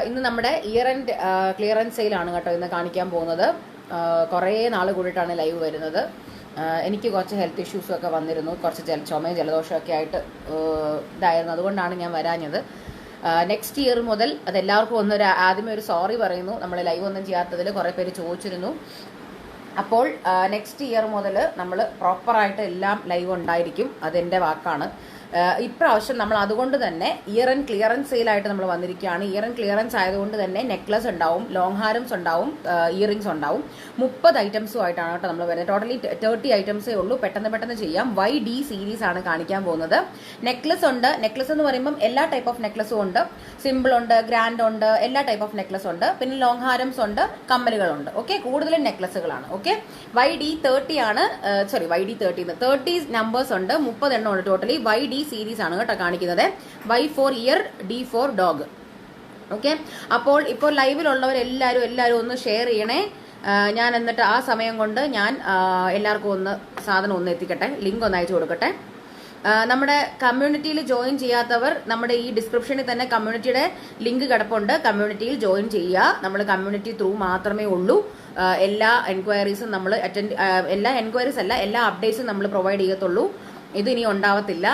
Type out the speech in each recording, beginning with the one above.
ഇന്ന് നമ്മുടെ year end clearance സെയിലാണ് കേട്ടോ ഇന്ന് കാണിക്കാൻ പോകുന്നത്. കുറേ നാൾ കൂടിയിട്ടാണ് ലൈവ് വരുന്നത്. എനിക്ക് കുറച്ച് ഹെൽത്ത് ഇഷ്യൂസും ഒക്കെ വന്നിരുന്നു, കുറച്ച് ചുമയും ജലദോഷമൊക്കെ ആയിട്ട് ഇതായിരുന്നു. അതുകൊണ്ടാണ് ഞാൻ വരാഞ്ഞത്. നെക്സ്റ്റ് ഇയർ മുതൽ അതെല്ലാവർക്കും ആദ്യമേ ഒരു സോറി പറയുന്നു. നമ്മൾ ലൈവ് ഒന്നും ചെയ്യാത്തതിൽ കുറേ പേര് ചോദിച്ചിരുന്നു. അപ്പോൾ നെക്സ്റ്റ് ഇയർ മുതൽ നമ്മൾ പ്രോപ്പറായിട്ട് എല്ലാം ലൈവ് ഉണ്ടായിരിക്കും, അതെൻ്റെ വാക്കാണ്. ഇപ്രാവശ്യം നമ്മൾ അതുകൊണ്ട് തന്നെ ഇയർ ആൻഡ് ക്ലിയറൻസ് സെയിലായിട്ട് നമ്മൾ വന്നിരിക്കുകയാണ്. ഇയർ ആൻഡ് ക്ലിയറൻസ് ആയതുകൊണ്ട് തന്നെ നെക്ലസ് ഉണ്ടാവും, ലോങ് ഹാരംസ് ഉണ്ടാവും, ഇയറിങ്സ് ഉണ്ടാവും. 30 ഐറ്റംസും ആയിട്ടാണ് കേട്ടോ നമ്മൾ വരുന്നത്. ടോട്ടലി 30 ഐറ്റംസേ ഉള്ളൂ. പെട്ടെന്ന് ചെയ്യാം. YD സീരീസ് ആണ് കാണിക്കാൻ പോകുന്നത്. നെക്ലസ് ഉണ്ട്. നെക്ലസ് എന്ന് പറയുമ്പം എല്ലാ ടൈപ്പ് ഓഫ് നെക്ലസും ഉണ്ട്. സിമ്പിൾ ഉണ്ട്, ഗ്രാൻഡ് ഉണ്ട്, എല്ലാ ടൈപ്പ് ഓഫ് നെക്ലസ് ഉണ്ട്. പിന്നെ ലോങ് ഹാരംസ് ഉണ്ട്, കമ്മലുകളുണ്ട്. ഓക്കെ, കൂടുതലും നെക്ലസുകളാണ്. ഓക്കെ, YD 30 ആണ്. YD 30 നമ്പേഴ്സ് ഉണ്ട്. 30 എണ്ണം ഉണ്ട് ടോട്ടലി. YD സീരീസ് ആണ് കേട്ടോ കാണിക്കുന്നത്. Y for year, D for dog. Okay, അപ്പോൾ ഇപ്പോൾ ലൈവിലുള്ളവരെല്ലാവരും ഒന്ന് ഷെയർ ചെയ്യണേ. ഞാൻ എന്നിട്ട് ആ സമയം കൊണ്ട് ഞാൻ എല്ലാവർക്കും സാധനം ഒന്ന് എത്തിക്കട്ടെ, ലിങ്ക് ഒന്ന് അയച്ചു കൊടുക്കട്ടെ. നമ്മുടെ കമ്മ്യൂണിറ്റിയിൽ ജോയിൻ ചെയ്യാത്തവർ നമ്മുടെ ഈ ഡിസ്ക്രിപ്ഷനിൽ തന്നെ കമ്മ്യൂണിറ്റിയുടെ ലിങ്ക് കിടപ്പുണ്ട്. കമ്മ്യൂണിറ്റിയിൽ ജോയിൻ ചെയ്യുക. നമ്മൾ കമ്മ്യൂണിറ്റി ത്രൂ മാത്രമേ ഉള്ളൂ എല്ലാ എൻക്വയറീസും നമ്മൾ എല്ലാ എൻക്വയറീസ് അല്ല, എല്ലാ അപ്ഡേറ്റ്സും നമ്മൾ പ്രൊവൈഡ് ചെയ്യത്തുള്ളൂ. ഇത് ഇനി ഉണ്ടാവത്തില്ല,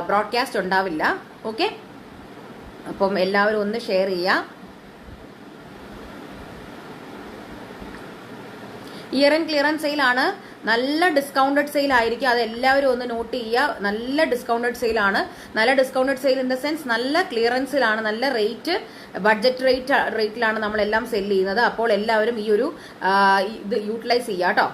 ബ്രോഡ്കാസ്റ്റ് ഉണ്ടാവില്ല. ഓക്കെ, അപ്പം എല്ലാവരും ഒന്ന് ഷെയർ ചെയ്യുക. ഇയർ ആൻഡ് ക്ലിയറൻസ് സെയിലാണ്. നല്ല ഡിസ്കൗണ്ടഡ് സെയിൽ ആയിരിക്കും, അത് എല്ലാവരും ഒന്ന് നോട്ട് ചെയ്യുക. നല്ല ഡിസ്കൗണ്ടഡ് സെയിലാണ്. നല്ല discounted sale in the sense നല്ല ക്ലിയറൻസിലാണ്, നല്ല റേറ്റ്, ബഡ്ജറ്റ് റേറ്റിലാണ് നമ്മളെല്ലാം സെൽ ചെയ്യുന്നത്. അപ്പോൾ എല്ലാവരും ഈ ഒരു ഇത് യൂട്ടിലൈസ് ചെയ്യുക കേട്ടോ.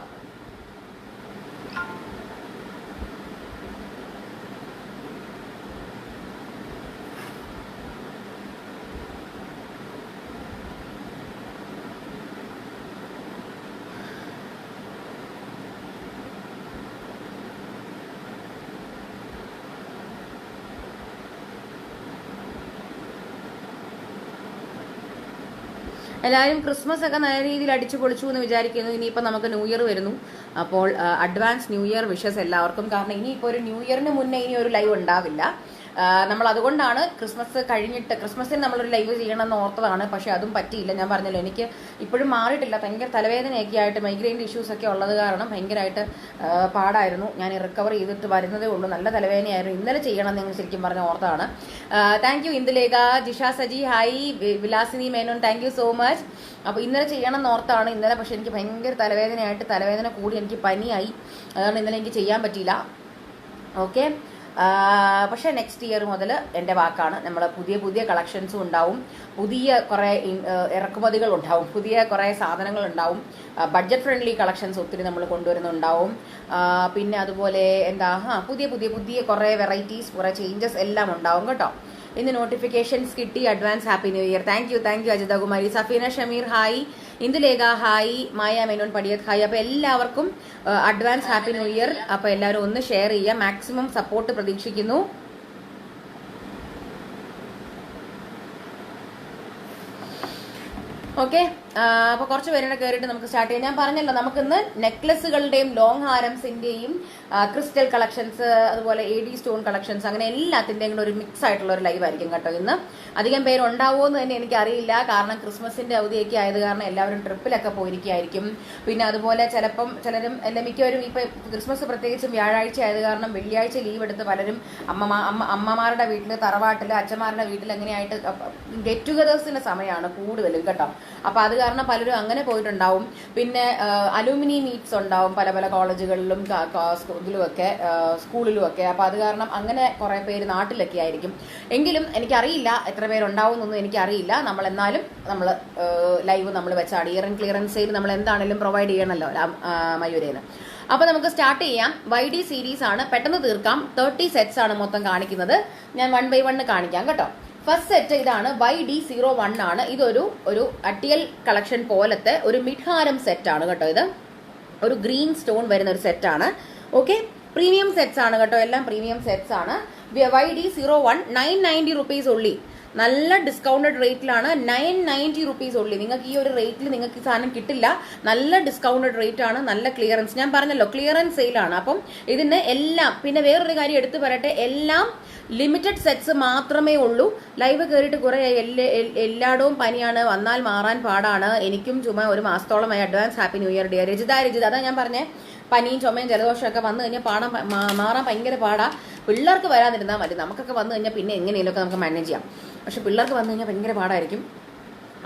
എല്ലാവരും ക്രിസ്മസ് ഒക്കെ നല്ല രീതിയിൽ അടിച്ചു പൊളിച്ചു എന്ന് വിചാരിക്കുന്നു. ഇനിയിപ്പോൾ നമുക്ക് ന്യൂ ഇയർ വരുന്നു. അപ്പോൾ അഡ്വാൻസ് ന്യൂ ഇയർ വിഷസ് എല്ലാവർക്കും. കാരണം ഇനിയിപ്പോൾ ഒരു ന്യൂ ഇയറിന് മുന്നേ ഇനി ഒരു ലൈവ് ഉണ്ടാവില്ല. നമ്മൾ അതുകൊണ്ടാണ് ക്രിസ്മസ് കഴിഞ്ഞിട്ട് ക്രിസ്മസിന് നമ്മളൊരു ലൈവ് ചെയ്യണമെന്ന് ഓർത്തതാണ്. പക്ഷേ അതും പറ്റിയില്ല. ഞാൻ പറഞ്ഞല്ലോ, എനിക്ക് ഇപ്പോഴും മാറിയിട്ടില്ല. ഭയങ്കര തലവേദനയൊക്കെ ആയിട്ട്, മൈഗ്രെയിൻ ഇഷ്യൂസ് ഒക്കെ ഉള്ളത് കാരണം ഭയങ്കരമായിട്ട് പാടായിരുന്നു. ഞാൻ റിക്കവർ ചെയ്തിട്ട് വരുന്നതേ ഉള്ളൂ. നല്ല തലവേദനയായിരുന്നു. ഇന്നലെ ചെയ്യണം എന്ന് നിങ്ങൾ ശരിക്കും പറഞ്ഞ ഓർത്താണ്. Thank you Indulekha, Jisha Saji, hi Vilasini Menon, thank you so much. അപ്പോൾ ഇന്നലെ ചെയ്യണം എന്ന് ഓർത്താണ് ഇന്നലെ. പക്ഷെ എനിക്ക് ഭയങ്കര തലവേദനയായിട്ട്, തലവേദന കൂടി എനിക്ക് പനിയായി. അതാണ് ഇന്നലെ എനിക്ക് ചെയ്യാൻ പറ്റിയില്ല. ഓക്കെ, പക്ഷേ നെക്സ്റ്റ് ഇയർ മുതൽ എൻ്റെ വാക്കാണ്, നമ്മൾ പുതിയ കളക്ഷൻസും ഉണ്ടാവും, പുതിയ കുറേ ഇറക്കുമതികൾ ഉണ്ടാവും, പുതിയ കുറേ സാധനങ്ങൾ ഉണ്ടാവും, ബഡ്ജറ്റ് ഫ്രണ്ട്ലി കളക്ഷൻസ് ഒത്തിരി നമ്മൾ കൊണ്ടുവരുന്നുണ്ടാവും. പിന്നെ അതുപോലെ പുതിയ കുറേ വെറൈറ്റീസ്, കുറേ ചേഞ്ചസ് എല്ലാം ഉണ്ടാവും കേട്ടോ. ഇന്ന് നോട്ടിഫിക്കേഷൻസ് കിട്ടി. Advance happy new year. Thank you Ajitha Kumari, Safeena Shameer hi, Indulekha hi, Maya Menon Padiyath hi. അപ്പോൾ എല്ലാവർക്കും അഡ്വാൻസ് ഹാപ്പി ന്യൂ ഇയർ. അപ്പോൾ എല്ലാവരും ഒന്ന് ഷെയർ ചെയ്യുക. മാക്സിമം സപ്പോർട്ട് പ്രതീക്ഷിക്കുന്നു. ഓക്കെ, അപ്പോൾ കുറച്ച് പേരുടെ കയറിയിട്ട് നമുക്ക് സ്റ്റാർട്ട് ചെയ്യാം. ഞാൻ പറഞ്ഞല്ലോ, നമുക്കിന്ന് നെക്ലസുകളുടെയും ലോങ് ഹാരംസിന്റെയും ക്രിസ്റ്റൽ കളക്ഷൻസ്, അതുപോലെ AD സ്റ്റോൺ കളക്ഷൻസ്, അങ്ങനെ എല്ലാത്തിൻ്റെയും കൂടെ ഒരു മിക്സ് ആയിട്ടുള്ള ഒരു ലൈവ് ആയിരിക്കും കേട്ടോ ഇന്ന്. അധികം പേര് ഉണ്ടാവുമോ എന്ന് തന്നെ എനിക്കറിയില്ല. കാരണം ക്രിസ്മസിന്റെ അവധിയൊക്കെ ആയത് കാരണം എല്ലാവരും ട്രിപ്പിലൊക്കെ പോയിരിക്കുകയായിരിക്കും. പിന്നെ അതുപോലെ ചിലരും മിക്കവരും ഇപ്പൊ ക്രിസ്മസ് പ്രത്യേകിച്ചും വ്യാഴാഴ്ച ആയത് കാരണം വെള്ളിയാഴ്ച ലീവ് എടുത്ത് പലരും അമ്മമാരുടെ വീട്ടിൽ, തറവാട്ടിൽ, അച്ഛന്മാരുടെ വീട്ടിൽ അങ്ങനെയായിട്ട് ഗെറ്റ് ടുഗദേഴ്സിന്റെ സമയമാണ് കൂടുതലും കേട്ടോ. അപ്പൊ അത് കാരണം പലരും അങ്ങനെ പോയിട്ടുണ്ടാവും. പിന്നെ അലൂമിനി മീറ്റ്സ് ഉണ്ടാവും പല കോളേജുകളിലും, ഇതിലുമൊക്കെ, സ്കൂളിലുമൊക്കെ. അപ്പൊ അത് കാരണം അങ്ങനെ കുറെ പേര് നാട്ടിലൊക്കെ ആയിരിക്കും. എങ്കിലും എനിക്കറിയില്ല എത്ര പേരുണ്ടാവും എന്നൊന്നും എനിക്കറിയില്ല. എന്നാലും നമ്മൾ ലൈവ് നമ്മൾ വെച്ചാണ്. ഇയർ ആൻഡ് ക്ലിയറൻസ് സെയിൽ നമ്മൾ എന്താണെങ്കിലും പ്രൊവൈഡ് ചെയ്യണമല്ലോ മയൂരേന്ന്. അപ്പൊ നമുക്ക് സ്റ്റാർട്ട് ചെയ്യാം. YD സീരീസ് ആണ്, പെട്ടെന്ന് തീർക്കാം. 30 സെറ്റ്സ് ആണ് മൊത്തം കാണിക്കുന്നത്. ഞാൻ 1 by 1 കാണിക്കാം കേട്ടോ. ഫസ്റ്റ് സെറ്റ് ഇതാണ്, YD01 ആണ്. ഇതൊരു അട്ടിയൽ കളക്ഷൻ പോലത്തെ ഒരു മിഡ്ഹാരം സെറ്റ് ആണ് കേട്ടോ. ഇത് ഒരു ഗ്രീൻ സ്റ്റോൺ വരുന്ന ഒരു സെറ്റ് ആണ്. ഓക്കെ, പ്രീമിയം സെറ്റ്സ് ആണ് കേട്ടോ, എല്ലാം പ്രീമിയം സെറ്റ്സ് ആണ്. YD01 990 rupees ഉള്ളി. നല്ല ഡിസ്കൗണ്ടഡ് റേറ്റിലാണ്. 990 റുപ്പീസ് ഉള്ളി. നിങ്ങൾക്ക് ഈ ഒരു റേറ്റിൽ നിങ്ങൾക്ക് ഈ സാധനം കിട്ടില്ല. നല്ല ഡിസ്കൗണ്ടഡ് റേറ്റ് ആണ്, നല്ല ക്ലിയറൻസ്. ഞാൻ പറഞ്ഞല്ലോ ക്ലിയറൻസ് സെയിലാണ്. അപ്പം ഇതിന് എല്ലാം, പിന്നെ വേറൊരു കാര്യം എടുത്തു പറയട്ടെ, എല്ലാം ലിമിറ്റഡ് സെറ്റ്സ് മാത്രമേ ഉള്ളൂ. ലൈവ് കയറിയിട്ട് കുറെ എല്ലായിടവും പനിയാണ്, വന്നാൽ മാറാൻ പാടാണ്. എനിക്കും ചുമ ഒരു മാസത്തോളമായി. Advance happy new year dear. Rajitha അതാ ഞാൻ പറഞ്ഞേ, പനിയും ചുമയും ജലദോഷമൊക്കെ വന്നു കഴിഞ്ഞാൽ മാറാൻ ഭയങ്കര പാടാ. പിള്ളേർക്ക് വരാതിരുന്നാൽ മതി. നമുക്കൊക്കെ വന്നു കഴിഞ്ഞാൽ പിന്നെ എങ്ങനെയൊക്കെ നമുക്ക് മാനേജ് ചെയ്യാം. പക്ഷെ പിള്ളേർക്ക് വന്നു കഴിഞ്ഞാൽ ഭയങ്കര പാടായിരിക്കും.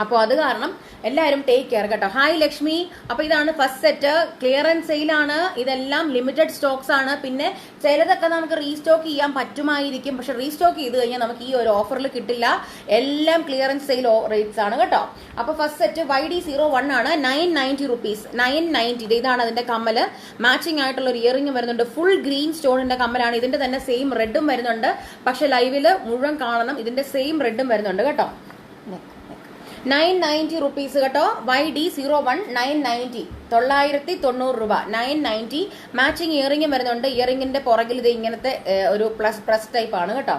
അപ്പോൾ അത് കാരണം എല്ലാവരും ടേക്ക് കെയർ കേട്ടോ. ഹായ് ലക്ഷ്മി. അപ്പോൾ ഇതാണ് ഫസ്റ്റ് സെറ്റ്, ക്ലിയറൻസ് സെയിലാണ്. ഇതെല്ലാം ലിമിറ്റഡ് സ്റ്റോക്സ് ആണ്. പിന്നെ ചിലതൊക്കെ നമുക്ക് റീസ്റ്റോക്ക് ചെയ്യാൻ പറ്റുമായിരിക്കും, പക്ഷെ റീസ്റ്റോക്ക് ചെയ്ത് കഴിഞ്ഞാൽ നമുക്ക് ഈ ഒരു ഓഫറിൽ കിട്ടില്ല. എല്ലാം ക്ലിയറൻസ് സെയിൽ റേറ്റ്സ് ആണ് കേട്ടോ. അപ്പോൾ ഫസ്റ്റ് സെറ്റ് YD01 ആണ്, 990 റുപ്പീസ്. 990. ഇതാണ് അതിന്റെ കമ്മല്. മാച്ചിങ് ആയിട്ടുള്ള ഒരു ഇയറിംഗ് വരുന്നുണ്ട്. ഫുൾ ഗ്രീൻ സ്റ്റോണിന്റെ കമ്മലാണ്. ഇതിന്റെ തന്നെ സെയിം റെഡും വരുന്നുണ്ട്. പക്ഷെ ലൈവില് മുഴുവൻ കാണണം. ഇതിന്റെ സെയിം റെഡും വരുന്നുണ്ട് കേട്ടോ. 990 റുപ്പീസ് കേട്ടോ. YD01 990, 990 രൂപ. 990. മാച്ചിങ് ഇയറിംഗും വരുന്നുണ്ട്. ഇയറിംഗിന്റെ പുറകിൽ ഇത് ഇങ്ങനത്തെ ഒരു പ്രസ് ടൈപ്പ് ആണ് കേട്ടോ.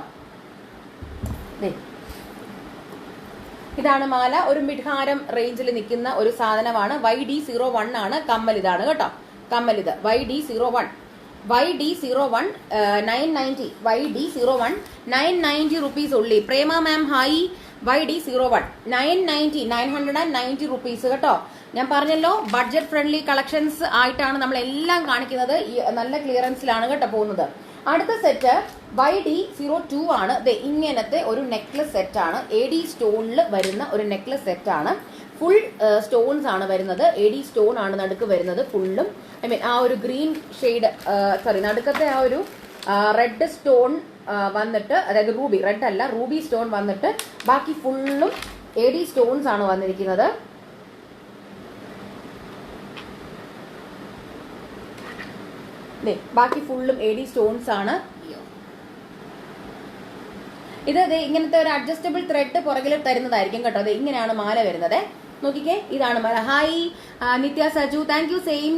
ഇതാണ് മാല. ഒരു മിഡ്ഹാരം റേഞ്ചിൽ നിൽക്കുന്ന ഒരു സാധനമാണ്. YD01 ആണ്. കമ്മൽ ഇതാണ് കേട്ടോ. കമ്മൽ ഇത് YD01. YD01 990. YD01 990 റുപ്പീസ് ഉള്ളി. പ്രേമ മാം ഹായ്. YD01 990 റുപ്പീസ് കേട്ടോ. ഞാൻ പറഞ്ഞല്ലോ ബഡ്ജറ്റ് ഫ്രണ്ട്ലി കളക്ഷൻസ് ആയിട്ടാണ് നമ്മൾ എല്ലാം കാണിക്കുന്നത്. നല്ല ക്ലിയറൻസിലാണ് കേട്ടോ പോകുന്നത്. അടുത്ത സെറ്റ് YD02 ആണ്. ഇങ്ങനത്തെ ഒരു നെക്ലസ് സെറ്റ് ആണ്. AD സ്റ്റോണിൽ വരുന്ന ഒരു നെക്ലസ് സെറ്റ് ആണ്. ഫുൾ സ്റ്റോൺസ് ആണ് വരുന്നത്. AD സ്റ്റോൺ ആണ് നടുക്ക് വരുന്നത് ഫുള്ളും. ആ ഒരു ഗ്രീൻ ഷെയ്ഡ്, നടുക്കത്തെ ആ ഒരു റെഡ് സ്റ്റോൺ വന്നിട്ട്, അതായത് റൂബി, റെഡ് അല്ല റൂബി സ്റ്റോൺ വന്നിട്ട് ബാക്കി ഫുള്ളും AD സ്റ്റോൺസ് ആണ് വന്നിരിക്കുന്നത്. ബാക്കി ഫുള്ളും AD സ്റ്റോൺസ് ആണ്. ഇത് ഇങ്ങനത്തെ ഒരു അഡ്ജസ്റ്റബിൾ ത്രെഡ് പുറകിൽ തരുന്നതായിരിക്കും കേട്ടോ. അത് ഇങ്ങനെയാണ് മാല വരുന്നത്. നോക്കിക്കേ, ഇതാണ് മാല. Hi Nithya Saju, thank you. Same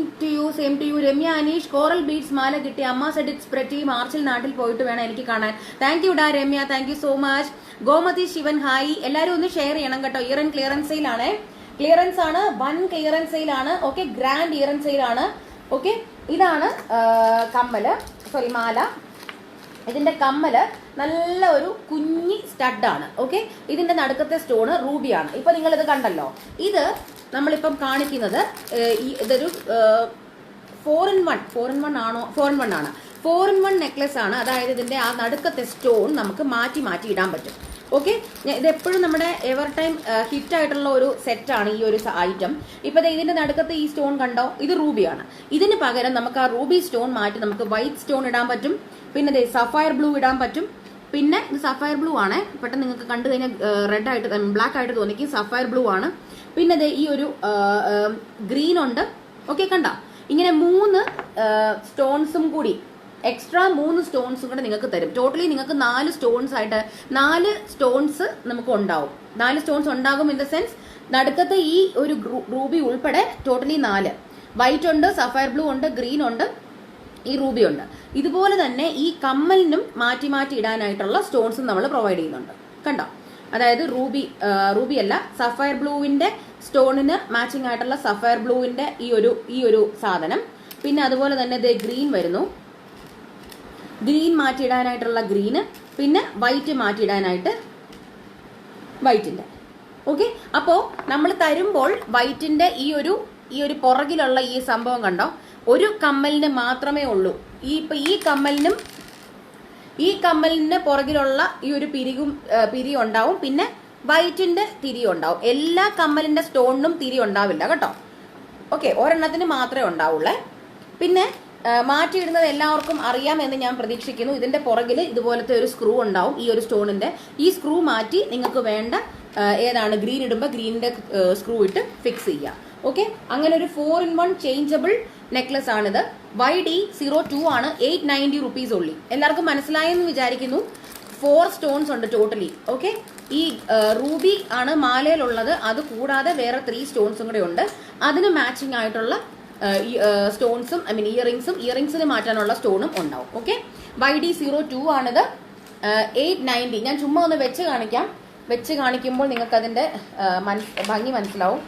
to you. Ramya Aneesh, coral beads മാല കിട്ടി. അമ്മ സെഡ് ഇറ്റ്സ് പ്രെറ്റി. മാർച്ചിൽ നാട്ടിൽ പോയിട്ട് വേണം എനിക്ക് കാണാൻ. താങ്ക് യു ഡാ Ramya, thank you so much. Gomathi Sivan hi. എല്ലാവരും ഒന്ന് ഷെയർ ചെയ്യണം കേട്ടോ. ഇയർ ആൻഡ് ക്ലിയറൻസ് സെയിലാണ്. ക്ലിയറൻസ് ആണ്, വൺ ക്ലിയറൻസ് സെയിലാണ്. ഓക്കെ, ഗ്രാൻഡ് ഇയറൻസ് സെയിലാണ്. ഓക്കെ, ഇതാണ് മാല. ഇതിന്റെ കമ്മല് നല്ല ഒരു കുഞ്ഞി സ്റ്റഡാണ്. ഓക്കെ, ഇതിന്റെ നടുക്കത്തെ സ്റ്റോണ് റൂബിയാണ്. ഇപ്പൊ നിങ്ങൾ ഇത് കണ്ടല്ലോ. ഇത് നമ്മളിപ്പം കാണിക്കുന്നത് ഇതൊരു 4-in-1 ആണോ? 4-in-1 ആണ്. 4-in-1 നെക്ലസ് ആണ്. അതായത് ഇതിന്റെ ആ നടുക്കത്തെ സ്റ്റോൺ നമുക്ക് മാറ്റി ഇടാൻ പറ്റും. ഓക്കെ, ഇത് എപ്പോഴും നമ്മുടെ എവർ ടൈം ഹിറ്റ് ആയിട്ടുള്ള ഒരു സെറ്റാണ് ഈ ഒരു ഐറ്റം. ഇപ്പൊ ഇതിന്റെ നടുക്കത്തെ ഈ സ്റ്റോൺ കണ്ടോ, ഇത് റൂബിയാണ്. ഇതിന് പകരം നമുക്ക് ആ റൂബി സ്റ്റോൺ മാറ്റി നമുക്ക് വൈറ്റ് സ്റ്റോൺ ഇടാൻ പറ്റും. പിന്നെ സഫയർ ബ്ലൂ ഇടാൻ പറ്റും. പിന്നെ ഇത് സഫയർ ബ്ലൂ ആണ്. പെട്ടെന്ന് നിങ്ങൾക്ക് കണ്ടു കഴിഞ്ഞാൽ റെഡ് ആയിട്ട് ബ്ലാക്ക് ആയിട്ട് തോന്നിക്കും. സഫയർ ബ്ലൂ ആണ്. പിന്നെ ഈ ഒരു ഗ്രീൻ ഉണ്ട്. ഓക്കെ, കണ്ട ഇങ്ങനെ 3 സ്റ്റോൺസും കൂടി എക്സ്ട്രാ 3 സ്റ്റോൺസും കൂടെ നിങ്ങൾക്ക് തരും. ടോട്ടലി നിങ്ങൾക്ക് 4 സ്റ്റോൺസ് ആയിട്ട് 4 സ്റ്റോൺസ് നമുക്ക് ഉണ്ടാവും. 4 സ്റ്റോൺസ് ഉണ്ടാകും. ഇൻ ദ സെൻസ് നടുക്കത്തെ ഈ ഒരു റൂബി ഉൾപ്പെടെ ടോട്ടലി 4. വൈറ്റ് ഉണ്ട്, സഫയർ ബ്ലൂ ഉണ്ട്, ഗ്രീൻ ഉണ്ട്, ഈ റൂബി ഉണ്ട്. ഇതുപോലെ തന്നെ ഈ കമ്മലിനും മാറ്റി ഇടാനായിട്ടുള്ള സ്റ്റോൺസും നമ്മൾ പ്രൊവൈഡ് ചെയ്യുന്നുണ്ട്. കണ്ടോ, അതായത് റൂബി അല്ല, സഫയർ ബ്ലൂവിന്റെ സ്റ്റോണിന് മാച്ചിങ് ആയിട്ടുള്ള സഫയർ ബ്ലൂവിന്റെ ഈ ഒരു സാധനം. പിന്നെ അതുപോലെ തന്നെ ഗ്രീൻ വരുന്നു. ഗ്രീൻ മാറ്റിയിടാനായിട്ടുള്ള ഗ്രീന്, പിന്നെ വൈറ്റ് മാറ്റിയിടാനായിട്ട് വൈറ്റിന്റെ. ഓക്കെ, അപ്പോ നമ്മൾ തരുമ്പോൾ വൈറ്റിന്റെ ഈ ഒരു പുറകിലുള്ള ഈ സംഭവം കണ്ടോ, ഒരു കമ്മലിന് മാത്രമേ ഉള്ളൂ. ഈ കമ്മലിന് പുറകിലുള്ള ഈ ഒരു പിരി ഉണ്ടാവും. പിന്നെ വൈറ്റിന്റെ തിരി ഉണ്ടാവും. എല്ലാ കമ്മലിന്റെ സ്റ്റോണിനും തിരി ഉണ്ടാവില്ല കേട്ടോ. ഓക്കെ, ഒരെണ്ണത്തിന് മാത്രമേ ഉണ്ടാവുള്ളേ. പിന്നെ മാറ്റിയിടുന്നത് എല്ലാവർക്കും അറിയാം എന്ന് ഞാൻ പ്രതീക്ഷിക്കുന്നു. ഇതിന്റെ പുറകിൽ ഇതുപോലത്തെ ഒരു സ്ക്രൂ ഉണ്ടാവും. ഈ ഒരു സ്റ്റോണിന്റെ ഈ സ്ക്രൂ മാറ്റി നിങ്ങൾക്ക് വേണ്ട ഏതാണ് ഗ്രീൻ ഇടുമ്പോൾ ഗ്രീനിന്റെ സ്ക്രൂ ഇട്ട് ഫിക്സ് ചെയ്യാം. ഓക്കെ, അങ്ങനെ ഒരു 4-in-1 ചേഞ്ചബിൾ നെക്ലസ് ആണിത്. YD02 ആണ്. 890 റുപ്പീസ് ഉള്ളി. എല്ലാവർക്കും മനസ്സിലായെന്ന് വിചാരിക്കുന്നു. 4 സ്റ്റോൺസ് ഉണ്ട് ടോട്ടലി. ഓക്കെ, ഈ റൂബി ആണ് മാലയിലുള്ളത്. അത് കൂടാതെ വേറെ 3 സ്റ്റോൺസും കൂടെ ഉണ്ട്. അതിന് മാച്ചിങ് ആയിട്ടുള്ള സ്റ്റോൺസും ഇയറിംഗ്സിന് മാറ്റാനുള്ള സ്റ്റോണും ഉണ്ടാവും. ഓക്കെ, YD02 ആണിത്. 890. ഞാൻ ചുമ്മാ ഒന്ന് വെച്ച് കാണിക്കാം. വെച്ച് കാണിക്കുമ്പോൾ നിങ്ങൾക്ക് അതിൻ്റെ ഭംഗി മനസ്സിലാവും.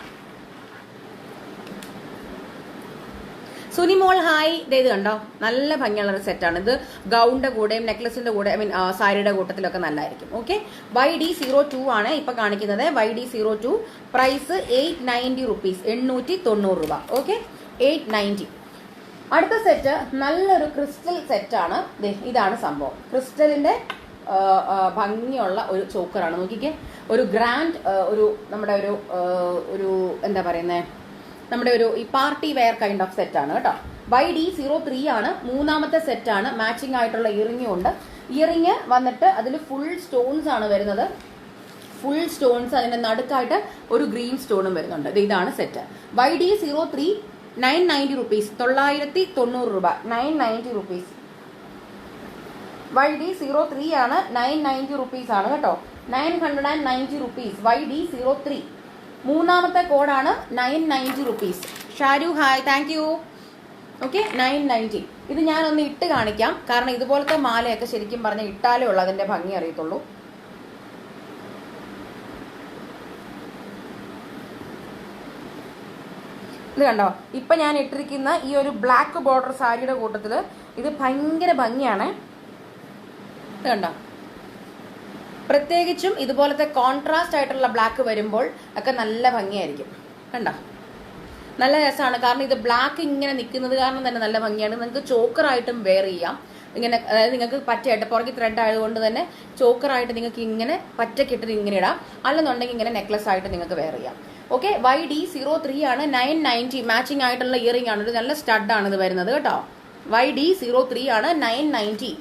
സുനിമോൾ ഹായ്, ഇത് കണ്ടോ, നല്ല ഭംഗിയുള്ളൊരു സെറ്റാണ് ഇത്. ഗൗണിന്റെ കൂടെയും നെക്ലസിന്റെ കൂടെ സാരിയുടെ കൂട്ടത്തിലൊക്കെ നല്ലതായിരിക്കും. ഓക്കെ, YD02 ആണ് ഇപ്പൊ കാണിക്കുന്നത്. YD02 പ്രൈസ് 890 റുപ്പീസ്, 890 രൂപ. ഓക്കെ, 890. അടുത്ത സെറ്റ് നല്ലൊരു ക്രിസ്റ്റൽ സെറ്റാണ്. ഇതാണ് സംഭവം. ക്രിസ്റ്റലിന്റെ ഭംഗിയുള്ള ഒരു ചോക്കറാണ്. നോക്കിക്കേ, ഒരു ഗ്രാൻഡ് നമ്മുടെ ഒരു എന്താ പറയുന്നത്, നമ്മുടെ ഈ പാർട്ടി വെയർ കൈൻഡ് ഓഫ് സെറ്റാണ് കേട്ടോ. YD03 ആണ്. മൂന്നാമത്തെ സെറ്റാണ്. മാച്ചിങ് ആയിട്ടുള്ള ഇയറിംഗും ഉണ്ട്. ഇയറിംഗ് വന്നിട്ട് അതിൽ ഫുൾ സ്റ്റോൺസ് ആണ് വരുന്നത്. ഫുൾ സ്റ്റോൺസ്, അതിന്റെ നടുക്കായിട്ട് ഒരു ഗ്രീൻ സ്റ്റോണും വരുന്നുണ്ട്. ഇതാണ് സെറ്റ്. YD03 990 റുപ്പീസ്, 990 രൂപ, 990 റുപ്പീസ്. YD03 ആണ്, 990 റുപ്പീസ് ആണ് കേട്ടോ. 990 റുപ്പീസ് YD03. മൂന്നാമത്തെ കോഡാണ് 990 rupees. Sharu hi, thank you. Okay, 990. ഇത് ഞാനൊന്ന് ഇട്ട് കാണിക്കാം, കാരണം ഇതുപോലത്തെ മാലയൊക്കെ ശരിക്കും പറഞ്ഞാൽ ഇട്ടാലേ ഉള്ളൂ അതിന്റെ ഭംഗി അറിയത്തുള്ളൂ. ഇത് കണ്ടോ, ഇപ്പൊ ഞാൻ ഇട്ടിരിക്കുന്ന ഈ ഒരു ബ്ലാക്ക് ബോർഡർ സാരിയുടെ കൂട്ടത്തില് ഇത് ഭയങ്കര ഭംഗിയാണ്. ഇത് കണ്ടോ, പ്രത്യേകിച്ചും ഇതുപോലത്തെ കോൺട്രാസ്റ്റ് ആയിട്ടുള്ള ബ്ലാക്ക് വരുമ്പോൾ ഒക്കെ നല്ല ഭംഗിയായിരിക്കും. കണ്ടോ, നല്ല രസമാണ്. കാരണം ഇത് ബ്ലാക്ക് ഇങ്ങനെ നിൽക്കുന്നത് കാരണം തന്നെ നല്ല ഭംഗിയാണ്. നിങ്ങൾക്ക് ചോക്കറായിട്ടും വെയർ ചെയ്യാം. ഇങ്ങനെ, അതായത് നിങ്ങൾക്ക് പറ്റയായിട്ട് പുറകെ ത്രെഡ് ആയതുകൊണ്ട് തന്നെ ചോക്കറായിട്ട് നിങ്ങൾക്ക് ഇങ്ങനെ പറ്റക്കിട്ട് ഇങ്ങനെ ഇടാം. അല്ലെന്നുണ്ടെങ്കിൽ ഇങ്ങനെ നെക്ലസ് ആയിട്ട് നിങ്ങൾക്ക് വെയർ ചെയ്യാം. ഓക്കെ, YD03 ആണ്, 990. മാച്ചിങ് ആയിട്ടുള്ള ഇയറിംഗ് ആണ്. ഒരു നല്ല സ്റ്റഡാണ് ഇത് വരുന്നത് കേട്ടോ. YD03 ആണ്, 990.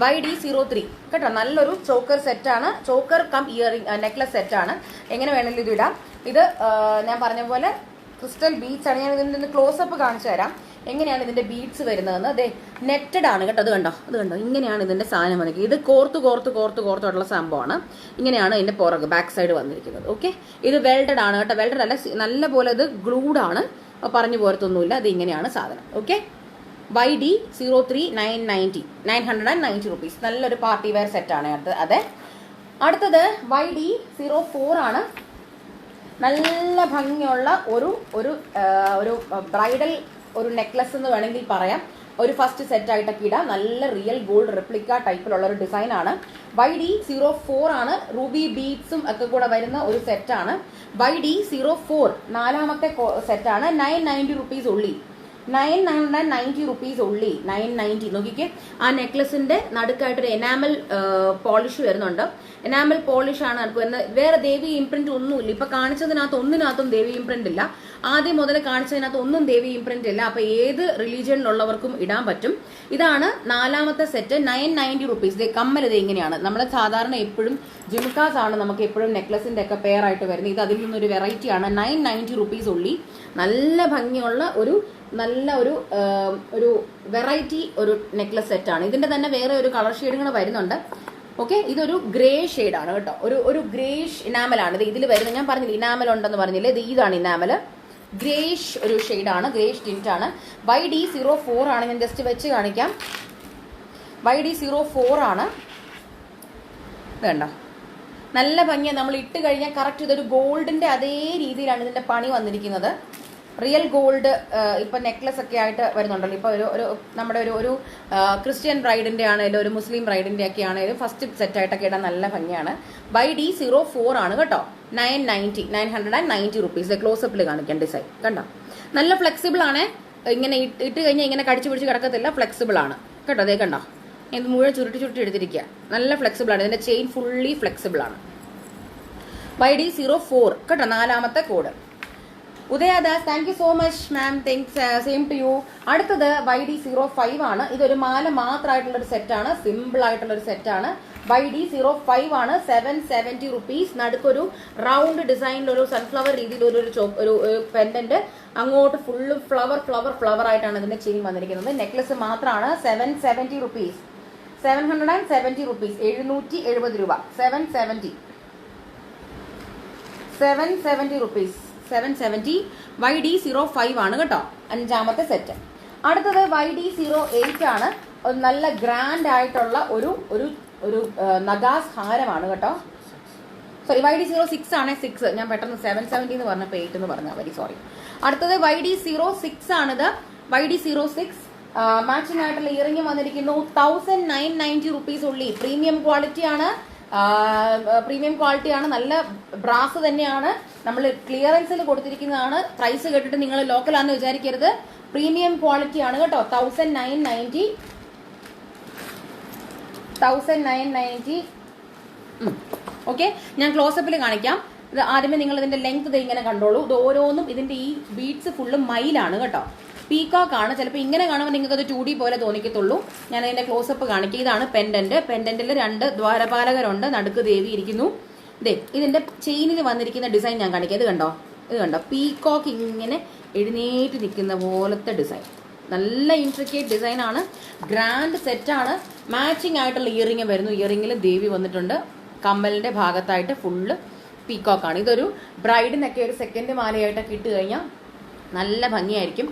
YD03 കേട്ടോ. നല്ലൊരു ചോക്കർ സെറ്റാണ്. ചോക്കർ കം ഇയറിംഗ് നെക്ലസ് സെറ്റാണ്. എങ്ങനെ വേണമെങ്കിലും ഇത് ഇടാം. ഇത് ഞാൻ പറഞ്ഞ പോലെ ക്രിസ്റ്റൽ ബീഡ്സ് ആണ്. ഞാൻ ഇതിന്റെ ക്ലോസപ്പ് കാണിച്ചു തരാം എങ്ങനെയാണ് ഇതിന്റെ ബീഡ്സ് വരുന്നതെന്ന്. അതെ, നെറ്റഡ് ആണ് കേട്ടോ. അത് കണ്ടോ, ഇങ്ങനെയാണ് ഇതിന്റെ സാധനം വന്നിരിക്കുന്നത്. ഇത് കോർത്തുള്ള സംഭവമാണ്. ഇങ്ങനെയാണ് ഇതിന്റെ പുറക് ബാക്ക് സൈഡ് വന്നിരിക്കുന്നത്. ഓക്കെ, ഇത് വെൽഡഡ് ആണ് കേട്ടോ. വെൽഡഡ് അല്ല, നല്ല പോലെ ഇത് ഗ്ലൂഡ് ആണ്. പറഞ്ഞു പോരത്തൊന്നുമില്ല. അത് ഇങ്ങനെയാണ് സാധനം. Okay, YD03 990 rupees. നല്ലൊരു പാർട്ടി വെയർ സെറ്റാണ് അതെ. അടുത്തത് YD04 ആണ്. നല്ല ഭംഗിയുള്ള ഒരു ബ്രൈഡൽ ഒരു നെക്ലസ് എന്ന് വേണമെങ്കിൽ പറയാം. ഒരു ഫസ്റ്റ് സെറ്റ് ആയിട്ടൊക്കെ ഇടാം. നല്ല റിയൽ ഗോൾഡ് റെപ്ലിക്ക ടൈപ്പിലുള്ള ഒരു ഡിസൈൻ ആണ്. YD04 ആണ്. റൂബി ബീഡ്സും ഒക്കെ കൂടെ വരുന്ന ഒരു സെറ്റാണ്. YD04 നാലാമത്തെ സെറ്റാണ്. 990 റുപ്പീസ് ഉള്ളി. 990 റുപ്പീസ് ഉള്ളി. 990. നോക്കിക്കേ, ആ നെക്ലസിന്റെ നടുക്കായിട്ടൊരു എനാമൽ പോളിഷ് വരുന്നുണ്ട്. എനാമൽ പോളിഷ് ആണ് നമുക്ക് വരുന്നത്. വേറെ ദേവി ഇംപ്രിന്റ് ഒന്നുമില്ല. ഇപ്പൊ കാണിച്ചതിനകത്ത് ഒന്നിനകത്തും ദേവി ഇംപ്രിന്റ് ഇല്ല. ആദ്യം മുതൽ കാണിച്ചതിനകത്ത് ഒന്നും ദേവി ഇംപ്രിന്റ് ഇല്ല. അപ്പൊ ഏത് റിലീജിയനിലുള്ളവർക്കും ഇടാൻ പറ്റും. ഇതാണ് നാലാമത്തെ സെറ്റ്. 990 റുപ്പീസ്. കമ്മൽ ഇത് ഇങ്ങനെയാണ്. നമ്മുടെ സാധാരണ എപ്പോഴും ജിംകാസ് ആണ് നമുക്ക് എപ്പോഴും നെക്ലസിന്റെ ഒക്കെ പെയർ ആയിട്ട് വരുന്നത്. ഇത് അതിൽ നിന്നൊരു വെറൈറ്റി ആണ്. 990 റുപ്പീസ് ഉള്ളി. നല്ല ഭംഗിയുള്ള നല്ല ഒരു വെറൈറ്റി ഒരു നെക്ലസ് സെറ്റാണ്. ഇതിന്റെ തന്നെ വേറെ ഒരു കളർ ഷെയ്ഡുകൾ വരുന്നുണ്ട്. ഓക്കെ, ഇതൊരു ഗ്രേ ഷെയ്ഡാണ് കേട്ടോ. ഒരു ഗ്രേഷ് ഇനാമലാണ് ഇത് ഇതിൽ വരുന്നത്. ഞാൻ പറഞ്ഞില്ല ഇനാമൽ ഉണ്ടെന്ന് പറഞ്ഞില്ലേ, ഇതാണ് ഇനാമല്. ഗ്രേഷ് ഒരു ഷെയ്ഡാണ്, ഗ്രേഷ് ടിന്റ് ആണ്. YD04 ആണ്. ഞാൻ ജസ്റ്റ് വെച്ച് കാണിക്കാം. YD04 ആണ്. ഇത് കണ്ടോ, നല്ല ഭംഗിയാണ്. നമ്മൾ ഇട്ട് കഴിഞ്ഞാൽ കറക്റ്റ് ഇതൊരു ഗോൾഡിന്റെ അതേ രീതിയിലാണ് ഇതിന്റെ പണി വന്നിരിക്കുന്നത്. റിയൽ ഗോൾഡ് ഇപ്പൊ നെക്ലസ് ഒക്കെ ആയിട്ട് വരുന്നുണ്ടല്ലോ. ഇപ്പൊ നമ്മുടെ ഒരു ക്രിസ്ത്യൻ ബ്രൈഡിന്റെ ആണെങ്കിലും ഒരു മുസ്ലിം ബ്രൈഡിന്റെ ഒക്കെ ആണെങ്കിലും ഫസ്റ്റ് സെറ്റ് ആയിട്ടൊക്കെ ഇടാൻ നല്ല ഭംഗിയാണ്. YD04 ആണ് കേട്ടോ. 990 റുപ്പീസ്. ക്ലോസപ്പിൽ കാണിക്കാം ഡിസൈൻ. കണ്ടോ, നല്ല ഫ്ലെക്സിബിൾ ആണ്. ഇങ്ങനെ ഇട്ട് കഴിഞ്ഞാൽ ഇങ്ങനെ കടിച്ചു പിടിച്ച് കിടക്കത്തില്ല. ഫ്ലെക്സിബിൾ ആണ് കേട്ടോ. അതേ കണ്ടോ, ഇത് മുഴുവൻ ചുരുട്ടി എടുത്തിരിക്കുക. നല്ല ഫ്ലെക്സിബിൾ ആണ്. ഇതിന്റെ ചെയിൻ ഫുള്ളി ഫ്ലെക്സിബിൾ ആണ്. YD04 കേട്ടോ, നാലാമത്തെ code. Udayadas, thank you so much ma'am. Thanks, same to you. അടുത്തത് YD05 ആണ്. ഇതൊരു മാല മാത്രമായിട്ടുള്ള ഒരു സെറ്റാണ്. സിമ്പിൾ ആയിട്ടുള്ള ഒരു സെറ്റാണ്. YD05 ആണ്. 770 റുപ്പീസ്. നടുക്കൊരു റൗണ്ട് ഡിസൈനിൽ ഒരു സൺഫ്ലവർ രീതിയിൽ ഒരു പെൻഡന്റ്. അങ്ങോട്ട് ഫുള്ള് ഫ്ലവർ ആയിട്ടാണ് ഇതിന്റെ ചെയിൻ വന്നിരിക്കുന്നത്. നെക്ലസ് മാത്രമാണ്. 770 റുപ്പീസ്. 770 റുപ്പീസ്. 770 രൂപ. 770 റുപ്പീസ്. 770. YD05 ആണ് കേട്ടോ, അഞ്ചാമത്തെ സെറ്റ്. അടുത്തത് YD08 ആണ്. നല്ല ഗ്രാൻഡ് ആയിട്ടുള്ള ഒരു നഗാസ് ഹാരമാണ് കേട്ടോ. സോറി YD06 ആണ് 6. ഞാൻ പെട്ടെന്ന് 770 എന്ന് പറഞ്ഞപ്പോൾ 8 എന്ന് പറഞ്ഞാൽ വെരി സോറി. അടുത്തത് YD06 ആണിത്. YD06 മാച്ചിങ് ആയിട്ടുള്ള ഇയറിംഗ് വന്നിരിക്കുന്നു 1990 റുപ്പീസ് ഉള്ളി. പ്രീമിയം ക്വാളിറ്റി ആണ്, നല്ല ബ്രാസ് തന്നെയാണ്. നമ്മൾ ക്ലിയറൻസിൽ കൊടുത്തിരിക്കുന്നതാണ്. പ്രൈസ് കേട്ടിട്ട് നിങ്ങൾ ലോക്കലാണെന്ന് വിചാരിക്കരുത്, പ്രീമിയം ക്വാളിറ്റി ആണ് കേട്ടോ. 1990. ഓക്കെ, ഞാൻ ക്ലോസപ്പിൽ കാണിക്കാം. ഇത് ആദ്യമേ നിങ്ങൾ ഇതിന്റെ ലെങ്ത് ഇങ്ങനെ കണ്ടോളൂ. ഇത് ഓരോന്നും ഇതിന്റെ ഈ ബീഡ്സ് ഫുള്ള് മയിലാണ് കേട്ടോ. പീകോക്ക് ആണ്. ചിലപ്പോൾ ഇങ്ങനെ കാണുമ്പോൾ നിങ്ങൾക്ക് അത് 2D പോലെ തോന്നിക്കത്തുള്ളൂ. ഞാൻ അതിന്റെ ക്ലോസപ്പ് കാണിക്കാം. ഇതാണ് പെൻഡന്റ്. പെൻഡന്റിൽ 2 ദ്വാരപാലകരുണ്ട്, നടുക്ക് ദേവി ഇരിക്കുന്നു. ഇതിന്റെ ചെയിനിൽ വന്നിരിക്കുന്ന ഡിസൈൻ ഞാൻ കാണിക്കാം. ഇത് കണ്ടോ, പീകോക്ക് ഇങ്ങനെ എഴുന്നേറ്റ് നിൽക്കുന്ന പോലത്തെ ഡിസൈൻ. നല്ല ഇൻട്രിക്കേറ്റ് ഡിസൈൻ ആണ്. ഗ്രാൻഡ് സെറ്റാണ്. മാച്ചിങ് ആയിട്ടുള്ള ഇയറിംഗ് വരുന്നു. ഇയറിംഗിൽ ദേവി വന്നിട്ടുണ്ട്. കമ്മലിന്റെ ഭാഗത്തായിട്ട് ഫുള്ള് പീകോക്കാണ്. ഇതൊരു ബ്രൈഡിനൊക്കെ ഒരു സെക്കൻഡ് മാലയായിട്ടൊക്കെ ഇട്ട് കഴിഞ്ഞാൽ നല്ല ഭംഗിയായിരിക്കും.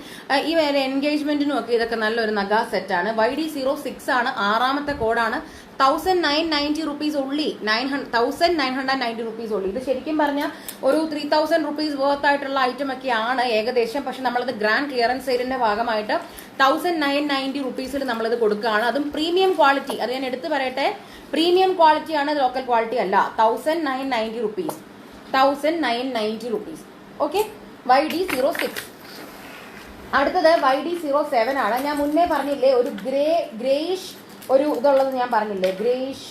ഈ വേറെ എൻഗേജ്മെന്റിനും ഒക്കെ ഇതൊക്കെ നല്ലൊരു നഗാ സെറ്റാണ്. YD06 ആണ്. 6ാമത്തെ കോഡാണ്. 1990 റുപ്പീസ് ഉള്ളി. 1990 റുപ്പീസ് ഉള്ളി. ഇത് ശരിക്കും പറഞ്ഞാൽ ഒരു 3000 റുപ്പീസ് വർത്ത് ആയിട്ടുള്ള ഐറ്റം ഒക്കെയാണ് ഏകദേശം. പക്ഷെ നമ്മളത് ഗ്രാൻഡ് ക്ലിയറൻസ് സെയിലിന്റെ ഭാഗമായിട്ട് 1990 റുപ്പീസിൽ നമ്മളിത് കൊടുക്കുകയാണ്. അതും പ്രീമിയം ക്വാളിറ്റി. അത് ഞാൻ എടുത്തു പറയട്ടെ, പ്രീമിയം ക്വാളിറ്റി ആണ്, ലോക്കൽ ക്വാളിറ്റി അല്ല. 1990 റുപ്പീസ്. 1990 റുപ്പീസ്. Okay, YD06. അടുത്തത് YD07 ആണ്. ഞാൻ മുന്നേ പറഞ്ഞില്ലേ ഒരു ഗ്രേയിഷ് ഒരു ഇതുള്ളത് ഞാൻ പറഞ്ഞില്ലേ, ഗ്രേയിഷ്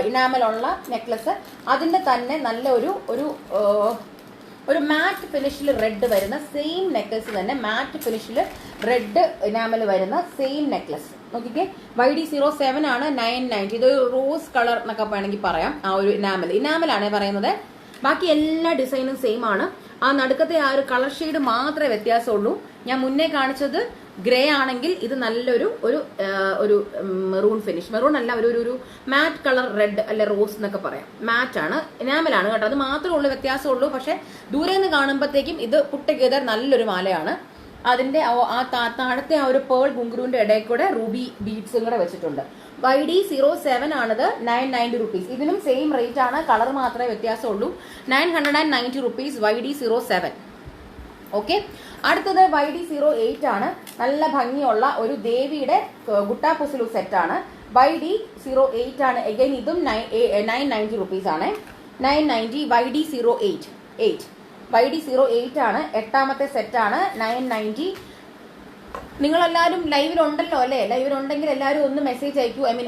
ഇനാമലുള്ള നെക്ലസ്. അതിന്റെ തന്നെ നല്ല ഒരു മാറ്റ് ഫിനിഷിൽ റെഡ് വരുന്ന സെയിം നെക്ലസ് തന്നെ, മാറ്റ് ഫിനിഷിൽ റെഡ് ഇനാമൽ വരുന്ന സെയിം നെക്ലസ്. നോക്കിക്കേ, YD07 ആണ്. 990. ഇതൊരു റോസ് കളർ എന്നൊക്കെ വേണമെങ്കിൽ പറയാം. ആ ഒരു ഇനാമലാണ് പറയുന്നത്. ബാക്കി എല്ലാ ഡിസൈനും സെയിം ആണ്. ആ നടുക്കത്തെ ആ ഒരു കളർ ഷെയ്ഡ് മാത്രമേ വ്യത്യാസമുള്ളൂ. ഞാൻ മുന്നേ കാണിച്ചത് ഗ്രേ ആണെങ്കിൽ ഇത് നല്ലൊരു ഒരു മെറൂൺ ഫിനിഷ്. മെറൂൺ അല്ല, ഒരു മാറ്റ് കളർ റെഡ് അല്ലെ റോസ് എന്നൊക്കെ പറയാം. മാറ്റ് ആണ്, ഇനാമലാണ് കേട്ടോ. അത് മാത്രമേ ഉള്ളൂ വ്യത്യാസമുള്ളൂ. പക്ഷെ ദൂരെ നിന്ന് കാണുമ്പോഴത്തേക്കും ഇത് പുട്ട് ടുഗദർ നല്ലൊരു മാലയാണ്. അതിന്റെ ആ താഴത്തെ ആ ഒരു പേൾ ഗുങ്കുരുവിന്റെ ഇടയിൽ കൂടെ റൂബി ബീഡ്സും കൂടെ വെച്ചിട്ടുണ്ട്. YD07 ആണിത്. 990 റുപ്പീസ്. ഇതിനും സെയിം റേറ്റ് ആണ്, കളർ മാത്രമേ വ്യത്യാസമുള്ളൂ. 990 റുപ്പീസ് YD07. ഓക്കെ, അടുത്തത് YD08 ആണ്. നല്ല ഭംഗിയുള്ള ഒരു ദേവിയുടെ ഗുട്ടാപുസലു സെറ്റ് ആണ്. YD08 ആണ്. എഗൈൻ ഇതും 990 റുപ്പീസ് ആണ്. 990. YD08 ആണ്. 8ാമത്തെ സെറ്റ് ആണ്. 990. നിങ്ങളെല്ലാവരും ലൈവിലുണ്ടല്ലോ അല്ലേ? ലൈവിലുണ്ടെങ്കിൽ എല്ലാവരും ഒന്ന് മെസ്സേജ് അയക്കൂ. ഐ മീൻ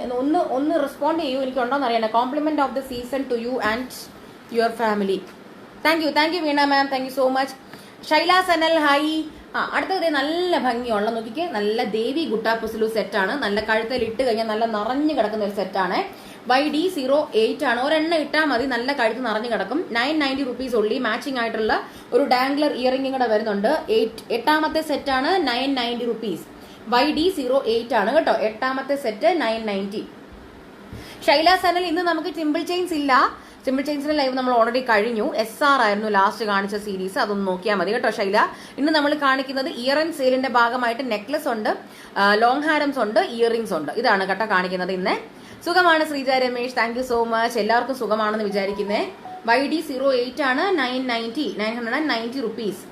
ഒന്ന് റെസ്പോണ്ട് ചെയ്യൂ. എനിക്കുണ്ടോന്ന് അറിയണം. Compliment of the season to you and your family. Thank you Veena ma'am, thank you so much. Shaila Sanal hi. അടുത്തത് നല്ല ഭംഗിയുള്ള, നോക്കിക്കേ, നല്ല ദേവി ഗുട്ടാപുസലു സെറ്റാണ്. നല്ല കഴുത്തിൽ ഇട്ട് കഴിഞ്ഞാൽ നല്ല നിറഞ്ഞു കിടക്കുന്ന ഒരു സെറ്റാണ്. YD08 ആണ്. ഒരെണ്ണം ഇട്ടാൽ മതി, നല്ല കഴുത്ത് നിറഞ്ഞു കിടക്കും. 990 റുപ്പീസ് ഉള്ളി. മാച്ചിങ് ആയിട്ടുള്ള ഒരു ഡാംഗ്ലർ ഇയറിംഗും കൂടെ വരുന്നുണ്ട്. 8ാമത്തെ സെറ്റാണ് 990 റുപ്പീസ്. YD08 ആണ് കേട്ടോ. 8ാമത്തെ സെറ്റ് 990. ഷൈല സനൽ, ഇന്ന് നമുക്ക് സിമ്പിൾ ചെയിൻസ് ഇല്ല. സിമ്പിൾ ചെയിൻസിന്റെ ലൈവ് നമ്മൾ ഓൾറെഡി കഴിഞ്ഞു. SR ആയിരുന്നു ലാസ്റ്റ് കാണിച്ച സീരീസ്. അതൊന്ന് നോക്കിയാൽ മതി കേട്ടോ ഷൈല. ഇന്ന് നമ്മൾ കാണിക്കുന്നത് ഇയർ ആൻഡ് സെയിലിന്റെ ഭാഗമായിട്ട് നെക്ലസ് ഉണ്ട്, ലോങ് ഹാരംസ് ഉണ്ട്, ഇയറിംഗ്സ് ഉണ്ട്. ഇതാണ് കേട്ടോ കാണിക്കുന്നത് ഇന്ന്. സുഖമാണ് Sreeja Ramesh, thank you so much. എല്ലാവർക്കും സുഖമാണെന്ന് വിചാരിക്കുന്നേ. YD08 ആണ്. 990 റുപ്പീസ്.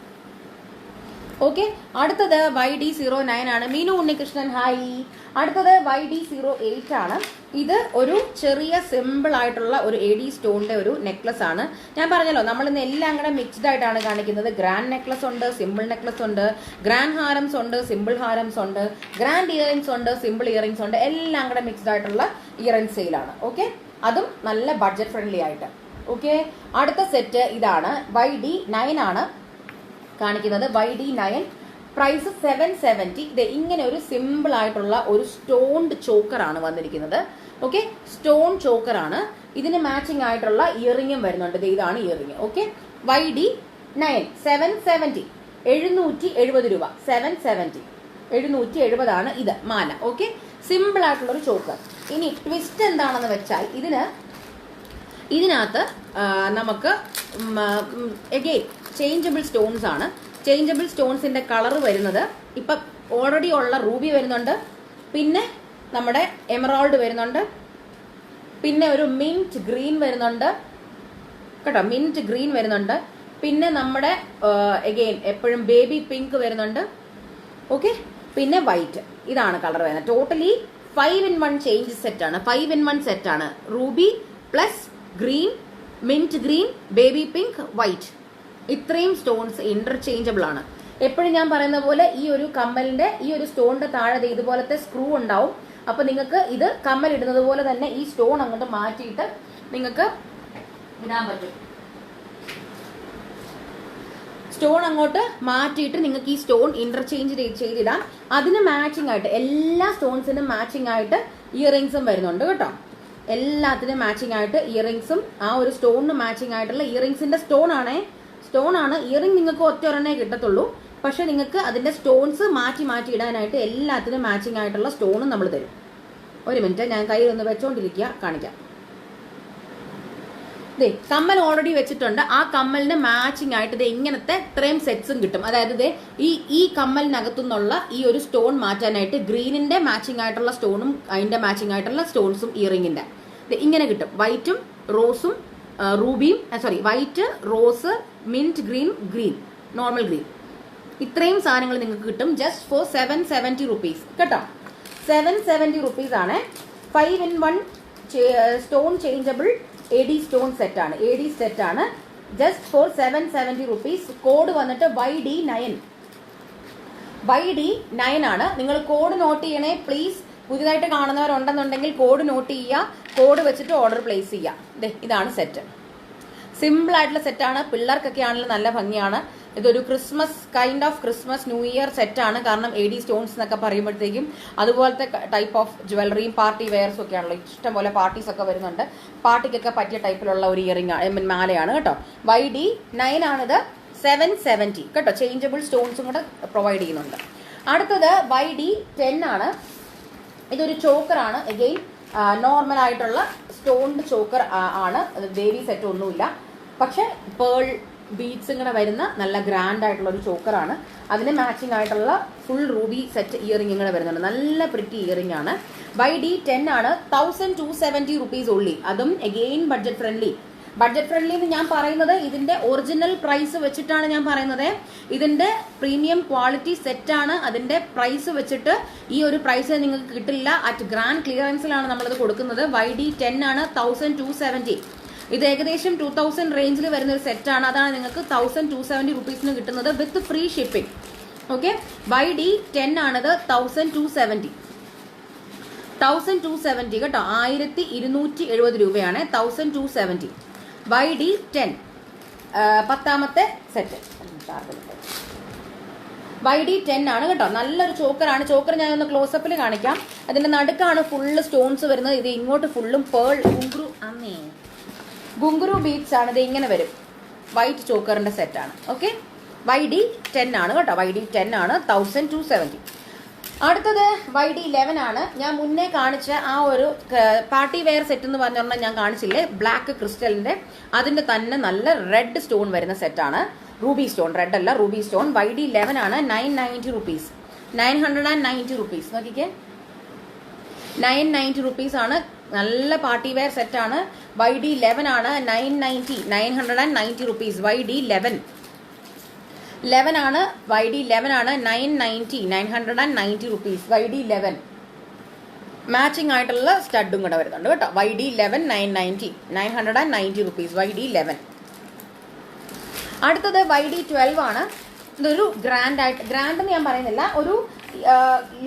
ഓക്കെ, അടുത്തത് YD09 ആണ്. മീനു ഉണ്ണികൃഷ്ണൻ ഹായ്. അടുത്തത് YD08 ആണ്. ഇത് ഒരു ചെറിയ സിമ്പിൾ ആയിട്ടുള്ള ഒരു AD സ്റ്റോണിന്റെ ഒരു നെക്ലസ് ആണ്. ഞാൻ പറഞ്ഞല്ലോ, നമ്മൾ ഇന്ന് എല്ലാം കൂടെ മിക്സ്ഡ് ആയിട്ടാണ് കാണിക്കുന്നത്. ഗ്രാൻഡ് നെക്ലസ് ഉണ്ട്, സിമ്പിൾ നെക്ലസ് ഉണ്ട്, ഗ്രാൻഡ് ഹാരംസ് ഉണ്ട്, സിമ്പിൾ ഹാരംസ് ഉണ്ട്, ഗ്രാൻഡ് ഇയറിംഗ്സ് ഉണ്ട്, സിമ്പിൾ ഇയറിംഗ്സ് ഉണ്ട്. എല്ലാം കൂടെ മിക്സ്ഡ് ആയിട്ടുള്ള ഇയറിംഗ് സെയിലാണ്. ഓക്കെ, അതും നല്ല ബഡ്ജറ്റ് ഫ്രണ്ട്ലി ആയിട്ട്. ഓക്കെ, അടുത്ത സെറ്റ് ഇതാണ്. YD9 ആണ് കാണിക്കുന്നത്. YD9 price 770. ഇത് ഇങ്ങനെ ഒരു സിമ്പിൾ ആയിട്ടുള്ള ഒരു സ്റ്റോൺഡ് ചോക്കർ ആണ് വന്നിരിക്കുന്നത്. ഓക്കെ, സ്റ്റോൺ ചോക്കർ ആണ്. ഇതിന് മാച്ചിങ് ആയിട്ടുള്ള ഇയറിംഗും വരുന്നുണ്ട്. ഇതാണ് ഇയറിംഗ്. Okay, YD9 770. 770 രൂപ. 770. 770 ആണ് ഇത് മാല. ഓക്കെ, സിമ്പിൾ ആയിട്ടുള്ള ഒരു ചോക്കർ. ഇനി ട്വിസ്റ്റ് എന്താണെന്ന് വെച്ചാൽ ഇതിനകത്ത് നമുക്ക് എഗെയിൻ ചേഞ്ചബിൾ സ്റ്റോൺസ് ആണ്. ചേഞ്ചബിൾ സ്റ്റോൺസിന്റെ കളർ വരുന്നത് ഇപ്പം ഓൾറെഡി ഉള്ള റൂബി വരുന്നുണ്ട്, പിന്നെ നമ്മുടെ എമറാൾഡ് വരുന്നുണ്ട്, പിന്നെ ഒരു മിന്റ് ഗ്രീൻ വരുന്നുണ്ട്, കേട്ടോ. മിന്റ് ഗ്രീൻ വരുന്നുണ്ട്. പിന്നെ നമ്മുടെ എഗെയിൻ എപ്പോഴും ബേബി പിങ്ക് വരുന്നുണ്ട്. ഓക്കെ, പിന്നെ വൈറ്റ്. ഇതാണ് കളർ വരുന്നത്. ടോട്ടലി 5-in-1 ചേഞ്ച് സെറ്റാണ്. 5-in-1 സെറ്റാണ്. Ruby plus green, mint green, baby pink, white. ഇത്രയും സ്റ്റോൺസ് ഇന്റർചേഞ്ചബിൾ ആണ്. എപ്പോഴും ഞാൻ പറയുന്ന പോലെ ഈ ഒരു കമ്മലിന്റെ ഈ ഒരു സ്റ്റോണിന്റെ താഴെ ഇതുപോലത്തെ സ്ക്രൂ ഉണ്ടാവും. അപ്പൊ നിങ്ങൾക്ക് ഇത് കമ്മൽ ഇടുന്നത് പോലെ തന്നെ ഈ സ്റ്റോൺ അങ്ങോട്ട് മാറ്റിയിട്ട് നിങ്ങൾക്ക് ഇടാൻ പറ്റും. സ്റ്റോൺ അങ്ങോട്ട് മാറ്റിയിട്ട് നിങ്ങൾക്ക് ഈ സ്റ്റോൺ ഇന്റർചേഞ്ച് ചെയ്തിടാം. അതിന് മാച്ചിങ് ആയിട്ട് എല്ലാ സ്റ്റോൺസിനും മാച്ചിങ് ആയിട്ട് ഇയറിംഗ്സും വരുന്നുണ്ട് കേട്ടോ. എല്ലാത്തിനും മാച്ചിങ് ആയിട്ട് ഇയറിംഗ്സും ആ ഒരു സ്റ്റോണിന് മാച്ചിങ് ആയിട്ടുള്ള ഇയറിംഗ്സിന്റെ സ്റ്റോൺ ആണ്. ഇയറിംഗ് നിങ്ങൾക്ക് ഒറ്റ ഒരെണ്ണേ കിട്ടത്തുള്ളൂ. പക്ഷെ നിങ്ങൾക്ക് അതിന്റെ സ്റ്റോൺസ് മാറ്റി ഇടാനായിട്ട് എല്ലാത്തിനും മാച്ചിങ് ആയിട്ടുള്ള സ്റ്റോണും നമ്മൾ തരും. ഒരു മിനിറ്റ്, ഞാൻ കയ്യിൽ ഒന്ന് വെച്ചോണ്ടിരിക്കുക, കാണിക്കാം. കമ്മൽ ഓൾറെഡി വെച്ചിട്ടുണ്ട്. ആ കമ്മലിന് മാച്ചിങ് ആയിട്ട് ഇങ്ങനത്തെ ഇത്രയും സെറ്റ്സും കിട്ടും. അതായത് ഈ കമ്മലിനകത്തുനിന്നുള്ള ഈ ഒരു സ്റ്റോൺ മാറ്റാനായിട്ട് ഗ്രീനിന്റെ മാച്ചിങ് ആയിട്ടുള്ള സ്റ്റോണും അതിന്റെ മാച്ചിങ് ആയിട്ടുള്ള സ്റ്റോൺസും ഇയറിംഗിന്റെ ഇങ്ങനെ കിട്ടും. വൈറ്റും റോസും റൂബിയും white, rose, mint green, normal green. ഇത്രയും സാധനങ്ങൾ നിങ്ങൾക്ക് കിട്ടും ജസ്റ്റ് ഫോർ 770 റുപ്പീസ് കേട്ടോ. 770 റുപ്പീസ് ആണ്. 5-in-1 stone changeable AD stone സെറ്റാണ്. AD സെറ്റാണ്. Just for 770 rupees. കോഡ് വന്നിട്ട് YD9 ആണ്. നിങ്ങൾ കോഡ് നോട്ട് ചെയ്യണേ പ്ലീസ്. പുതിയതായിട്ട് കാണുന്നവരുണ്ടെന്നുണ്ടെങ്കിൽ കോഡ് നോട്ട് ചെയ്യുക. കോഡ് വെച്ചിട്ട് ഓർഡർ പ്ലേസ് ചെയ്യുക. ഇതാണ് സെറ്റ്. സിമ്പിൾ ആയിട്ടുള്ള സെറ്റാണ്. പിള്ളേർക്കൊക്കെ ആണെങ്കിലും നല്ല ഭംഗിയാണ്. ഇതൊരു ക്രിസ്മസ് ന്യൂ ഇയർ സെറ്റാണ്. കാരണം AD സ്റ്റോൺസ് എന്നൊക്കെ പറയുമ്പോഴത്തേക്കും അതുപോലത്തെ ടൈപ്പ് ഓഫ് ജ്വല്ലറിയും പാർട്ടി വെയർസും ഒക്കെ ആണല്ലോ. ഇഷ്ടംപോലെ പാർട്ടീസ് ഒക്കെ വരുന്നുണ്ട്. പാർട്ടിക്കൊക്കെ പറ്റിയ ടൈപ്പിലുള്ള ഒരു ഇയറിംഗ് മാലയാണ് കേട്ടോ. YD9 ആണിത്. 770 കേട്ടോ. ചേഞ്ചബിൾ സ്റ്റോൺസും കൂടെ പ്രൊവൈഡ് ചെയ്യുന്നുണ്ട്. അടുത്തത് YD10 ആണ്. ഇതൊരു ചോക്കറാണ്. എഗെയിൻ നോർമൽ ആയിട്ടുള്ള സ്റ്റോൺഡ് ചോക്കർ ആണ്. ദേവി സെറ്റ് ഒന്നുമില്ല. പക്ഷെ പേൾ ബീഡ്സ് ഇങ്ങനെ വരുന്ന നല്ല ഗ്രാൻഡ് ആയിട്ടുള്ള ഒരു ചോക്കറാണ്. അതിന് മാച്ചിങ് ആയിട്ടുള്ള ഫുൾ റൂബി സെറ്റ് ഇയറിംഗ് ഇങ്ങനെ വരുന്നുണ്ട്. നല്ല പ്രിറ്റി ഇയറിംഗ് ആണ്. YD10 ആണ്. 1270 റുപ്പീസ് ഉള്ളി. അതും എഗെയിൻ ബഡ്ജറ്റ് ഫ്രണ്ട്ലി എന്ന് ഞാൻ പറയുന്നത് ഇതിന്റെ ഒറിജിനൽ പ്രൈസ് വെച്ചിട്ടാണ് ഞാൻ പറയുന്നത്. ഇതിന്റെ പ്രീമിയം ക്വാളിറ്റി സെറ്റാണ്. അതിന്റെ പ്രൈസ് വെച്ചിട്ട് ഈ ഒരു പ്രൈസ് നിങ്ങൾക്ക് കിട്ടില്ല. അറ്റ് ഗ്രാൻഡ് ക്ലിയറൻസിലാണ് നമ്മളിത് കൊടുക്കുന്നത്. YD10 ആണ്. 1270. ഇത് ഏകദേശം 2000 റേഞ്ചിൽ വരുന്ന ഒരു സെറ്റാണ്. അതാണ് നിങ്ങൾക്ക് 1270 റുപ്പീസിന് കിട്ടുന്നത് വിത്ത് ഫ്രീ ഷിപ്പിംഗ്. ഓക്കെ, YD10 ആണിത്. 1270 കേട്ടോ. 1270 രൂപയാണ്. 1270 YD10 10ാമത്തെ സെറ്റ്. YD10 ആണ് കേട്ടോ. നല്ലൊരു ചോക്കറാണ്. ചോക്കർ ഞാനൊന്ന് ക്ലോസപ്പിൽ കാണിക്കാം. അതിന്റെ നടുക്കാണ് ഫുള്ള് സ്റ്റോൺസ് വരുന്നത്. ഇത് ഇങ്ങോട്ട് ഫുള്ളും പേൾ ഗുങ്കുരു ബീഡ്സ് ആണ്. ഇത് ഇങ്ങനെ വരും. വൈറ്റ് ചോക്കറിന്റെ സെറ്റാണ്. ഓക്കെ, YD10 ആണ് കേട്ടോ. YD10 ആണ്. 1270. അടുത്തത് YD11 ആണ്. ഞാൻ മുന്നേ കാണിച്ച ആ ഒരു പാർട്ടി വെയർ സെറ്റ് എന്ന് പറഞ്ഞാൽ ഞാൻ കാണിച്ചില്ലേ, ബ്ലാക്ക് ക്രിസ്റ്റലിന്റെ അതിന്റെ തന്നെ നല്ല റെഡ് സ്റ്റോൺ വരുന്ന സെറ്റാണ്. റൂബി സ്റ്റോൺ, റെഡ് അല്ല, റൂബി സ്റ്റോൺ. YD11 ആണ്. 990 റുപ്പീസ്. 990 റുപ്പീസ്. നോക്കിക്കേ, 990 റുപ്പീസ് ആണ്. നല്ല പാർട്ടി വെയർ സെറ്റാണ്. YD11 ആണ്. 990 റുപ്പീസ്. YD11 ആണ്. YD11 ആണ്. 990 റുപ്പീസ്. YD11 മാച്ചിങ് ആയിട്ടുള്ള സ്റ്റഡും കൂടെ വരുന്നുണ്ട് കേട്ടോ. YD11 990 rupees. YD11. അടുത്തത് YD12 ആണ്. ഇതൊരു ഗ്രാൻഡ് എന്ന് ഞാൻ പറയുന്നില്ല, ഒരു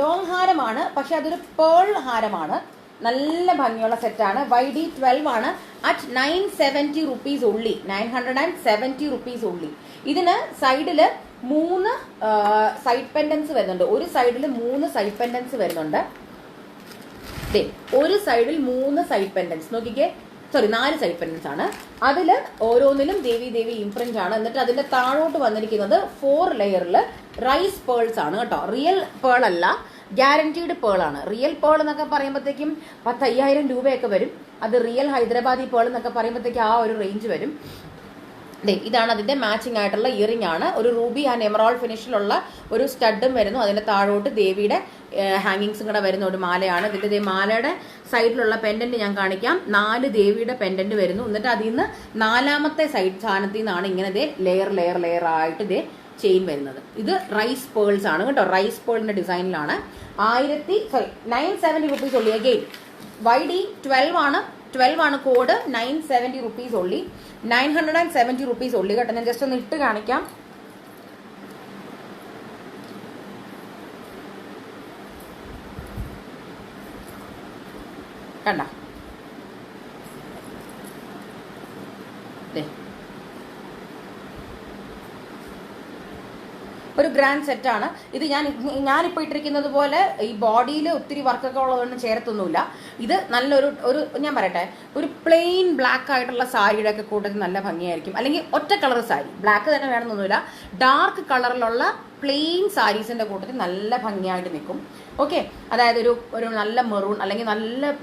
ലോങ് ഹാരമാണ്. പക്ഷെ അതൊരു പേൾ ഹാരമാണ്. നല്ല ഭംഗിയുള്ള സെറ്റാണ്. YD12 ആണ്. അറ്റ് 970 റുപ്പീസ് ഉള്ളി. 970 റുപ്പീസ് ഉള്ളി. ഇതിന് സൈഡില് 3 സൈഡ് പെൻഡൻസ് വരുന്നുണ്ട്. ഒരു സൈഡിൽ 3 സൈഡ് പെൻഡൻസ് വരുന്നുണ്ട്. ഒരു സൈഡിൽ 3 സൈഡ് പെൻഡൻസ്. നോക്കിക്കേ, 4 സൈഡ് പെൻഡൻസ് ആണ്. അതിൽ ഓരോന്നിലും ദേവി ഇംപ്രിന്റ് ആണ്. എന്നിട്ട് അതിന്റെ താഴോട്ട് വന്നിരിക്കുന്നത് 4 ലെയറിൽ റൈസ് പേൾസ് ആണ് കേട്ടോ. റിയൽ പേൾ അല്ല, ഗ്യാരണ്ടീഡ് പേൾ ആണ്. റിയൽ പേൾ എന്നൊക്കെ പറയുമ്പോഴത്തേക്കും 10,000 രൂപയൊക്കെ വരും. അത് റിയൽ ഹൈദരാബാദി പേൾ എന്നൊക്കെ പറയുമ്പോഴത്തേക്കും ആ ഒരു റേഞ്ച് വരും. ഇതാണ് അതിൻ്റെ മാച്ചിങ് ആയിട്ടുള്ള ഇയറിംഗ് ആണ്. ഒരു റൂബി ആൻഡ് എമറാൾഡ് ഫിനിഷിലുള്ള ഒരു സ്റ്റഡും വരുന്നു. അതിൻ്റെ താഴോട്ട് ദേവിയുടെ ഹാങ്ങിങ്സും കൂടെ വരുന്ന ഒരു മാലയാണ്. ഇതിൻ്റെ മാലയുടെ സൈഡിലുള്ള പെൻഡന്റ് ഞാൻ കാണിക്കാം. 4 ദേവിയുടെ പെൻഡന്റ് വരുന്നു. എന്നിട്ട് അതിൽ നിന്ന് 4ാമത്തെ സൈഡ് സ്ഥാനത്തിൽ നിന്നാണ് ഇങ്ങനെ ലെയർ ആയിട്ട് ചെയിൻ വരുന്നത്. ഇത് റൈസ് പേൾസ് ആണ് കേട്ടോ. റൈസ് പേളിന്റെ ഡിസൈനിലാണ്. 970 റുപ്പീസ് ഉള്ളി. അഗെയിൻ YD 12 ആണ് കോഡ്. 970 റുപ്പീസ് ഉള്ളി. 970 റുപ്പീസ് ഉള്ളി കേട്ടോ. ഞാൻ ജസ്റ്റ് ഒന്ന് ഇട്ട് കാണിക്കാം. കണ്ട ഒരു ഗ്രാൻഡ് സെറ്റാണ് ഇത്. ഞാനിപ്പോൾ ഇട്ടിരിക്കുന്നത് പോലെ ഈ ബോഡിയിൽ ഒത്തിരി വർക്കൊക്കെ ഉള്ളതൊന്നും ചേർത്തൊന്നുമില്ല. ഇത് നല്ലൊരു ഞാൻ പറയട്ടെ, ഒരു പ്ലെയിൻ ബ്ലാക്ക് ആയിട്ടുള്ള സാരിയുടെ ഒക്കെ കൂട്ടത്തിൽ നല്ല ഭംഗിയായിരിക്കും. അല്ലെങ്കിൽ ഒറ്റ കളർ സാരി, ബ്ലാക്ക് തന്നെ വേണമെന്നൊന്നുമില്ല, ഡാർക്ക് കളറിലുള്ള പ്ലെയിൻ സാരീസിന്റെ കൂട്ടത്തിൽ നല്ല ഭംഗിയായിട്ട് നിൽക്കും. ഓക്കെ, അതായത് ഒരു നല്ല മെറൂൺ അല്ലെങ്കിൽ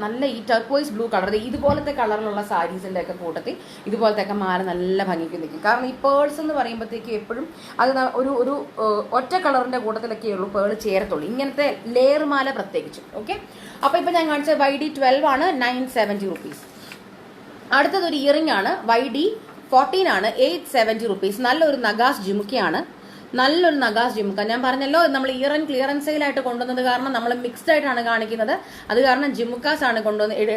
നല്ല ഈ ടർക്വൈസ് ബ്ലൂ കളർ, ഇതുപോലത്തെ കളറിലുള്ള സാരീസിന്റെ ഒക്കെ കൂട്ടത്തിൽ ഇതുപോലത്തെ ഒക്കെ മാല നല്ല ഭംഗിക്ക് നിൽക്കും. കാരണം ഈ പേൾസ് എന്ന് പറയുമ്പോഴത്തേക്കും എപ്പോഴും അത് ഒരു ഒറ്റ കളറിന്റെ കൂട്ടത്തിലൊക്കെ ഉള്ളൂ പേൾ ചേരത്തുള്ളൂ, ഇങ്ങനത്തെ ലെയർ മാല പ്രത്യേകിച്ചും. ഓക്കെ, അപ്പൊ ഇപ്പൊ ഞാൻ കാണിച്ച YD 12 ആണ്, 970 റുപ്പീസ്. അടുത്തതൊരു ഇയറിംഗ് ആണ്. YD 14 ആണ്, 870 റുപ്പീസ്. നല്ലൊരു നഗാസ് ജിമുക്കയാണ്. നല്ലൊരു നഗാസ് ജിമുക്ക. ഞാൻ പറഞ്ഞല്ലോ നമ്മൾ ഇയർ ആൻഡ് ക്ലിയറൻസ് സെയിലായിട്ട് കൊണ്ടുവന്നത് കാരണം നമ്മൾ മിക്സ്ഡ് ആയിട്ടാണ് കാണിക്കുന്നത്. അത് കാരണം ജിമുക്കാസ് ആണ്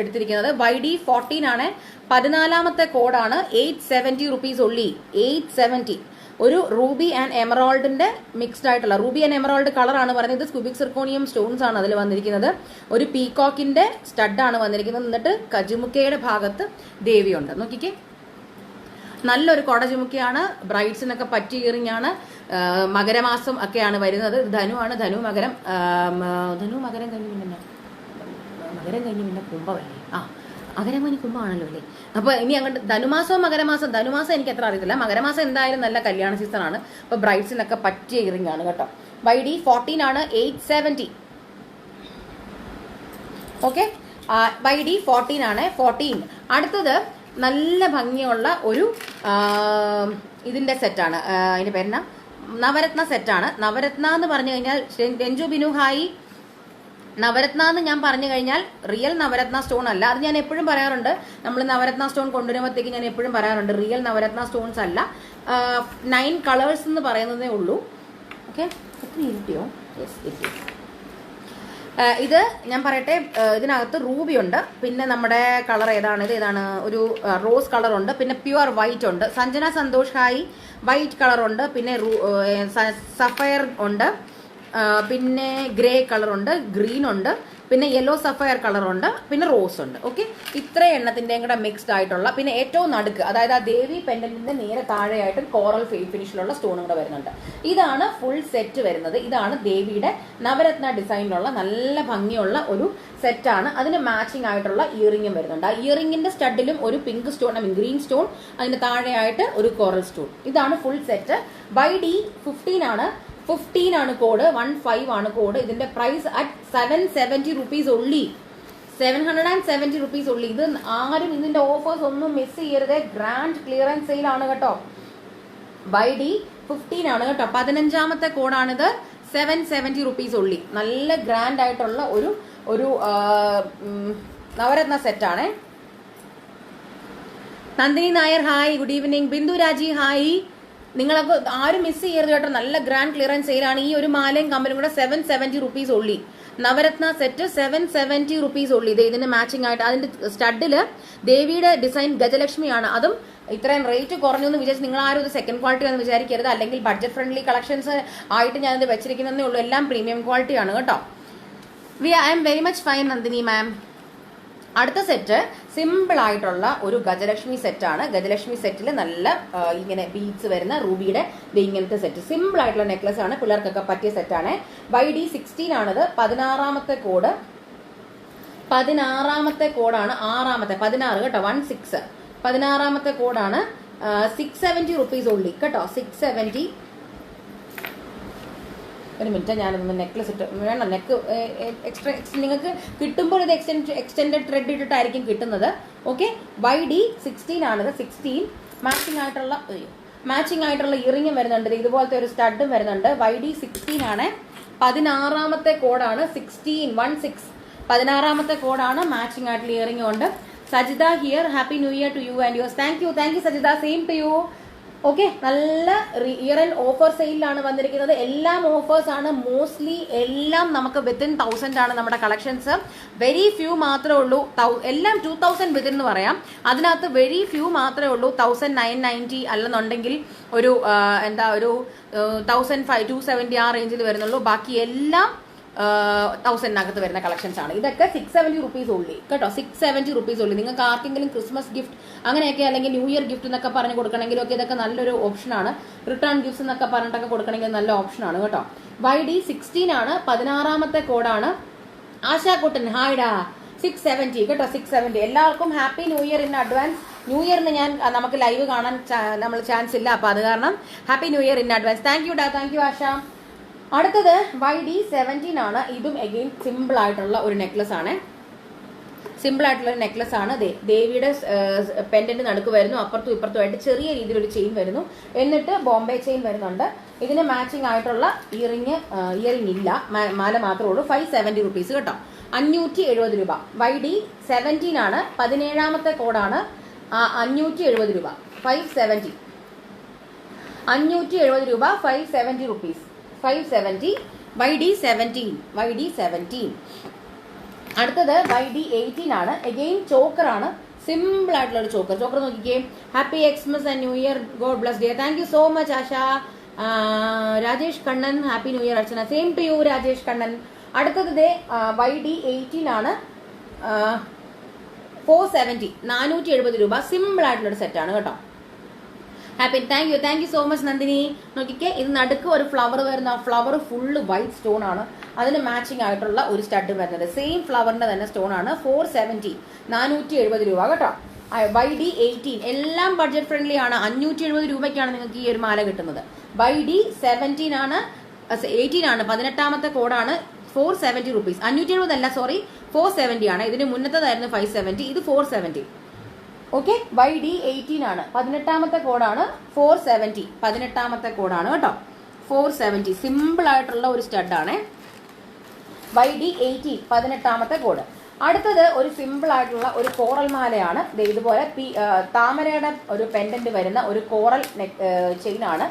എടുത്തിരിക്കുന്നത്. YD 14 ആണ്, 14ാമത്തെ കോഡാണ്. 870 റുപ്പീസ് ഉള്ളി. 870. ഒരു റൂബി ആൻഡ് എമറാൾഡിന്റെ മിക്സ്ഡ് ആയിട്ടുള്ള റൂബി ആൻഡ് എമറാൾഡ് കളറാണ് പറയുന്നത്. ഇത് ക്യൂബിക് സിർക്കോണിയം സ്റ്റോൺസ് ആണ് അതിൽ വന്നിരിക്കുന്നത്. ഒരു പീകോക്കിന്റെ സ്റ്റഡാണ് വന്നിരിക്കുന്നത്. എന്നിട്ട് കജിമുക്കയുടെ ഭാഗത്ത് ദേവിയുണ്ട്. നോക്കിക്കേ, നല്ലൊരു കൊടജിമുക്കയാണ്. ബ്രൈഡ്സിനൊക്കെ പറ്റിയ ഇയറിംഗ് ആണ്. മകരമാസം ഒക്കെയാണ് വരുന്നത്. ധനുവാണ്. ധനു മകരം കഴിഞ്ഞ് പിന്നെ കുംഭമല്ലേ? മകരം കഴിഞ്ഞ് കുംഭമാണല്ലോ അല്ലേ? അപ്പൊ ഇനി അങ്ങോട്ട് ധനുമാസവും ധനുമാസം എനിക്ക് അത്ര അറിയത്തില്ല. മകരമാസം എന്തായാലും നല്ല കല്യാണ സീസൺ ആണ്. അപ്പൊ ബ്രൈഡ്സിനൊക്കെ പറ്റിയ ഇയറിംഗ് ആണ് കേട്ടോ. YD 14 ആണ്, 870. ഓക്കെ, YD 14 ആണ്, 14. അടുത്തത് നല്ല ഭംഗിയുള്ള ഒരു ഇതിന്റെ സെറ്റാണ്. അതിന്റെ പേരെന്നാ, നവരത്ന സെറ്റാണ്. നവരത്ന എന്ന് പറഞ്ഞു കഴിഞ്ഞാൽ രഞ്ജു ബിനു ഹായി, നവരത്ന എന്ന് ഞാൻ പറഞ്ഞു കഴിഞ്ഞാൽ റിയൽ നവരത്ന സ്റ്റോൺ അല്ല. അത് ഞാൻ എപ്പോഴും പറയാറുണ്ട്. നമ്മൾ നവരത്ന സ്റ്റോൺ കൊണ്ടുവരുമ്പോഴത്തേക്ക് ഞാൻ എപ്പോഴും പറയാറുണ്ട്, റിയൽ നവരത്ന സ്റ്റോൺസ് അല്ല. 9 കളേഴ്സ് എന്ന് പറയുന്നതേ ഉള്ളൂ. ഓക്കെ, ഇരുട്ടിയോ? യെസ്, ഇരുട്ടി. ഇത് ഞാൻ പറയട്ടെ, ഇതിനകത്ത് റൂബി ഉണ്ട്. പിന്നെ നമ്മുടെ കളർ ഏതാണ് ഒരു റോസ് കളർ ഉണ്ട്. പിന്നെ പ്യുവർ വൈറ്റ് ഉണ്ട്. സഞ്ജന സന്തോഷ് ഹായി, വൈറ്റ് കളർ ഉണ്ട്. പിന്നെ സഫയർ ഉണ്ട്. പിന്നെ ഗ്രേ കളർ ഉണ്ട്, ഗ്രീൻ ഉണ്ട്, പിന്നെ യെല്ലോ സഫയർ കളർ ഉണ്ട്, പിന്നെ റോസ് ഉണ്ട്. ഓക്കെ, ഇത്ര എണ്ണത്തിൻ്റെയും കൂടെ മിക്സ്ഡ് ആയിട്ടുള്ള, പിന്നെ ഏറ്റവും നടുക്ക്, അതായത് ആ ദേവി പെൻഡന്റിന്റെ നേരെ താഴെയായിട്ട് കോറൽ ഫിനിഷിലുള്ള സ്റ്റോണും കൂടെ വരുന്നുണ്ട്. ഇതാണ് ഫുൾ സെറ്റ് വരുന്നത്. ഇതാണ് ദേവിയുടെ നവരത്ന ഡിസൈനിലുള്ള നല്ല ഭംഗിയുള്ള ഒരു സെറ്റാണ്. അതിന് മാച്ചിങ് ആയിട്ടുള്ള ഇയറിംഗും വരുന്നുണ്ട്. ആ ഇയറിംഗിന്റെ സ്റ്റഡിലും ഒരു പിങ്ക് സ്റ്റോൺ, ഗ്രീൻ സ്റ്റോൺ, അതിന് താഴെയായിട്ട് ഒരു കോറൽ സ്റ്റോൺ. ഇതാണ് ഫുൾ സെറ്റ്. YD 15 ആണ്. 15 ആണ് കോഡ്. 15 ആണ് കോഡ്. ഇതിന്റെ പ്രൈസ് അറ്റ് 770 റുപ്പീസ് ഉള്ളി. 770 റുപ്പീസ് ഉള്ളി. ഇത് ആരും ഇതിന്റെ ഓഫേഴ്സ് ഒന്നും മിസ് ചെയ്യരുത്. ഗ്രാൻഡ് ക്ലിയറൻസ് സെയിൽ ആണ് കേട്ടോ. YD 15 ആണ് കേട്ടോ. 15ാമത്തെ കോഡാണിത്. 770 റുപ്പീസ് ഉള്ളി. നല്ല ഗ്രാൻഡ് ആയിട്ടുള്ള ഒരു നവരത്ന സെറ്റാണ്. Nandini Nair hi, good evening. Bindu രാജി ഹായ്. നിങ്ങളൊക്കെ ആരും മിസ് ചെയ്യരുത് കേട്ടോ. നല്ല ഗ്രാൻഡ് ക്ലിയറൻസ് സെയിലാണ്. ഈ ഒരു മാലയും കമ്പലും കൂടെ 770 റുപ്പീസ് ഉള്ളി. നവരത്ന സെറ്റ് 770 റുപ്പീസ് ഉള്ളി. ഇത് ഇതിന് മാച്ചിങ് ആയിട്ട് അതിന്റെ സ്റ്റഡില് ദേവിയുടെ ഡിസൈൻ ഗജലക്ഷ്മിയാണ്. അതും ഇത്രയും റേറ്റ് കുറഞ്ഞു എന്ന് വിചാരിച്ച് നിങ്ങൾ ആരും ഇത് സെക്കൻഡ് ക്വാളിറ്റി എന്ന് വിചാരിക്കരുത്. അല്ലെങ്കിൽ ബഡ്ജറ്റ് ഫ്രണ്ട്ലി കളക്ഷൻസ് ആയിട്ട് ഞാനിത് വെച്ചിരിക്കുന്നതേ ഉള്ളൂ. എല്ലാം പ്രീമിയം ക്വാളിറ്റി ആണ് കേട്ടോ. I am very much fine Nandini ma'am. അടുത്ത സെറ്റ് സിമ്പിൾ ആയിട്ടുള്ള ഒരു ഗജലക്ഷ്മി സെറ്റാണ്. ഗജലക്ഷ്മി സെറ്റിൽ നല്ല ഇങ്ങനെ ബീഡ്സ് വരുന്ന റൂബിയുടെ ഇങ്ങനത്തെ സെറ്റ്, സിമ്പിൾ ആയിട്ടുള്ള നെക്ലസ് ആണ്. പിള്ളേർക്കൊക്കെ പറ്റിയ സെറ്റാണ്. YD 16 ആണിത്. 16ാമത്തെ കോഡ്. 16ാമത്തെ കോഡാണ്. 16 കേട്ടോ. 16. 16ാമത്തെ കോഡാണ്. 670 റുപ്പീസ് ഉള്ളി കേട്ടോ. 670. ഒരു മിനിറ്റ്, ഞാനൊന്ന് നെക്ലസ് ഇട്ട് വേണം. നെക്ക് എക്സ്ട്രാ നിങ്ങൾക്ക് കിട്ടുമ്പോൾ ഇത് എക്സ്റ്റെൻഡഡ് ത്രെഡ് ഇട്ടിട്ടായിരിക്കും കിട്ടുന്നത്. ഓക്കെ, YD 16 ആണിത്. 16 മാച്ചിങ് ആയിട്ടുള്ള ഇയറിംഗും വരുന്നുണ്ട്. ഇതുപോലത്തെ ഒരു സ്റ്റഡും വരുന്നുണ്ട്. YD16 ആണ്. 16ാമത്തെ കോഡാണ്. 16 16ാമത്തെ കോഡാണ്. മാച്ചിങ് ആയിട്ടുള്ള ഇയറിംഗും ഉണ്ട്. Sajitha here, happy new year to you and yours. Thank you Sajitha, same to you. Okay, നല്ല ഇയർ ആൻഡ് ഓഫർ സെയിലാണ് വന്നിരിക്കുന്നത്. എല്ലാം ഓഫേഴ്സ് ആണ്. മോസ്റ്റ്ലി എല്ലാം നമുക്ക് വിത്തിൻ 1000 ആണ് നമ്മുടെ കളക്ഷൻസ്. വെരി ഫ്യൂ മാത്രമേ ഉള്ളൂ. എല്ലാം 2000 വിത്തിൻ എന്ന് പറയാം. അതിനകത്ത് വെരി ഫ്യൂ മാത്രമേ ഉള്ളൂ 1990 അല്ലെന്നുണ്ടെങ്കിൽ ഒരു 1500-270 ആ റേഞ്ചിൽ വരുന്നുള്ളൂ. ബാക്കി എല്ലാം 1000-നകത്ത് വരുന്ന കളക്ഷൻസ് ആണ്. ഇതൊക്കെ 670 റുപ്പീസ് ഉള്ളി കേട്ടോ. 670 റുപ്പീസ് ഉള്ളി. നിങ്ങൾക്ക് ആർക്കെങ്കിലും ക്രിസ്മസ് ഗിഫ്റ്റ് അങ്ങനെയൊക്കെ അല്ലെങ്കിൽ ന്യൂ ഇയർ ഗിഫ്റ്റ് എന്നൊക്കെ പറഞ്ഞ് കൊടുക്കണമെങ്കിലും ഒക്കെ ഇതൊക്കെ നല്ലൊരു ഓപ്ഷനാണ്. റിട്ടേൺ ഗിഫ്റ്റ്സ് എന്നൊക്കെ പറഞ്ഞിട്ടൊക്കെ കൊടുക്കണമെങ്കിൽ നല്ല ഓപ്ഷനാണ് കേട്ടോ. YD16 ആണ്. 16ാമത്തെ കോഡാണ്. ആശാക്കുട്ടൻ ഹായ്ഡാ. 670 കേട്ടോ. 670. എല്ലാവർക്കും happy new year in advance. New ഇയറിന് നമുക്ക് ലൈവ് കാണാൻ നമ്മൾ ചാൻസ് ഇല്ല. അപ്പൊ അത് കാരണം happy new year in advance. Thank you Asha. അടുത്തത് YD17 ആണ്. ഇതും അഗെയിൻ സിമ്പിൾ ആയിട്ടുള്ള ഒരു നെക്ലസ് ആണ്. ദേവിയുടെ പെൻഡന്റ് നടുക്ക് വരുന്നു. അപ്പുറത്തും ഇപ്പുറത്തുമായിട്ട് ചെറിയ രീതിയിലൊരു ചെയിൻ വരുന്നു. എന്നിട്ട് ബോംബെ ചെയിൻ വരുന്നുണ്ട്. ഇതിന് മാച്ചിങ് ആയിട്ടുള്ള ഇയറിംഗ് ഇല്ല, മാല മാത്രമേ ഉള്ളൂ. 570 റുപ്പീസ് കേട്ടോ. 570 രൂപ. YD17 ആണ്. 17ാമത്തെ കോഡാണ്. 570 രൂപ. 570 രൂപ. 570 റുപ്പീസ്. 570. YD17. അടുത്തത് YD18 ആണ്. അഗെയിൻ ചോക്കർ ആണ്. സിമ്പിൾ ആയിട്ടുള്ള ഒരു ചോക്കർ നോക്കിക്കേ. Happy Xmas and new year, God bless day. Thank you so much Asha. Rajesh Kannan, happy new year Archana. Same to you Rajesh Kannan. അടുത്തത് YD18 ആണ്. 470 470 രൂപ. സിമ്പിൾ ആയിട്ടുള്ള ഒരു സെറ്റാണ് കേട്ടോ. Happy. Thank you so much Nandini. നോക്കിക്കേ, ഇത് നടുക്ക് ഒരു ഫ്ലവർ വരുന്ന ആ ഫ്ലവർ ഫുള്ള് വൈറ്റ് സ്റ്റോൺ ആണ്. അതിന് മാച്ചിങ് ആയിട്ടുള്ള ഒരു സ്റ്റഡ് വരുന്നത് സെയിം ഫ്ലവറിന്റെ തന്നെ സ്റ്റോൺ ആണ്. 470 470 രൂപ കേട്ടോ. YD18 എല്ലാം ബഡ്ജറ്റ് ഫ്രണ്ട്ലി ആണ്. 570 രൂപയ്ക്കാണ് നിങ്ങൾക്ക് ഈ ഒരു മാല കിട്ടുന്നത്. YD18 ആണ്. 18ാമത്തെ കോഡാണ്. 470 റുപ്പീസ്. 570 അല്ല, സോറി, 470 ആണ്. ഇതിന് മുന്നത്തതായിരുന്നു 570. ഇത് 470. ഓക്കെ, YD18 ആണ്. 18ാമത്തെ കോഡാണ്. 470. 18ാമത്തെ കോഡാണ് കേട്ടോ. 470. സിമ്പിൾ ആയിട്ടുള്ള ഒരു സ്റ്റഡാണ്. YD18 18ാമത്തെ code. അടുത്തത് ഒരു സിമ്പിൾ ആയിട്ടുള്ള ഒരു കോറൽ മാലയാണ്. ഇതുപോലെ താമരയുടെ ഒരു പെൻഡന്റ് വരുന്ന ഒരു കോറൽ ചെയിൻ ആണ്.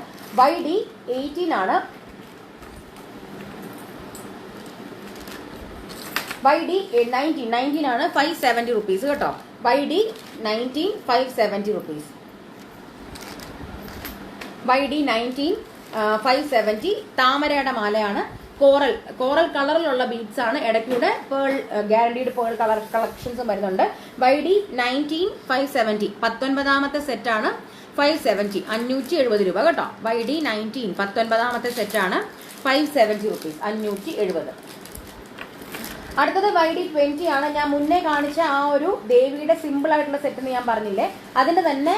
YD18 ആണ്. YD19 ആണ്. 570 റുപ്പീസ് കേട്ടോ. YD19 570 rupees. YD19 570. താമരയുടെ മാലയാണ്. കോറൽ കളറിലുള്ള ബീഡ്സ് ആണ്. ഇടയ്ക്കൂടെ പേൾ ഗ്യാരണ്ടീഡ് പേൾ കളർ കളക്ഷൻസും വരുന്നുണ്ട്. YD19 570. 19ാമത്തെ സെറ്റാണ്. 570 570 രൂപ കേട്ടോ. YD19 19ാമത്തെ സെറ്റാണ്. 570 റുപ്പീസ്. 570. അടുത്തത് YD20 ആണ്. ഞാൻ മുന്നേ കാണിച്ച ആ ഒരു ദേവിയുടെ സിമ്പിൾ ആയിട്ടുള്ള സെറ്റ് എന്ന് ഞാൻ പറഞ്ഞില്ലേ, അതിന്റെ തന്നെ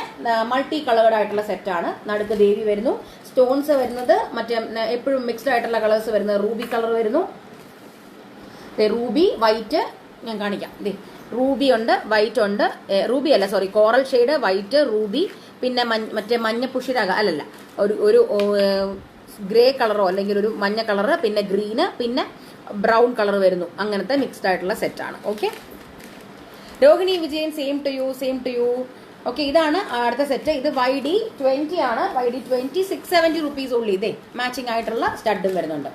മൾട്ടി കളേർഡ് ആയിട്ടുള്ള സെറ്റാണ്. നടുക്ക് ദേവി വരുന്നു. സ്റ്റോൺസ് വരുന്നത് മറ്റേ എപ്പോഴും മിക്സ്ഡ് ആയിട്ടുള്ള കളേഴ്സ് വരുന്നത് റൂബി കളർ വരുന്നു. റൂബി വൈറ്റ് ഞാൻ കാണിക്കാം. റൂബി ഉണ്ട്, വൈറ്റ് ഉണ്ട്. റൂബി അല്ല, sorry, coral shade, white, ruby, പിന്നെ മറ്റേ മഞ്ഞ പുഷിരാഗ അല്ലല്ല, ഒരു ഗ്രേ കളറോ അല്ലെങ്കിൽ ഒരു മഞ്ഞ കളറ്, പിന്നെ ഗ്രീന്, പിന്നെ ബ്രൗൺ കളർ വരുന്നു. അങ്ങനത്തെ മിക്സ്ഡ് ആയിട്ടുള്ള സെറ്റാണ്. Okay, Rohini Vijayan, same to you. Okay, ഇതാണ് അടുത്ത സെറ്റ്. ഇത് YD20 ആണ്. YD20 670 റുപ്പീസ് ഉള്ളി. ഇതേ മാച്ചിങ് ആയിട്ടുള്ള സ്റ്റഡും വരുന്നുണ്ട്.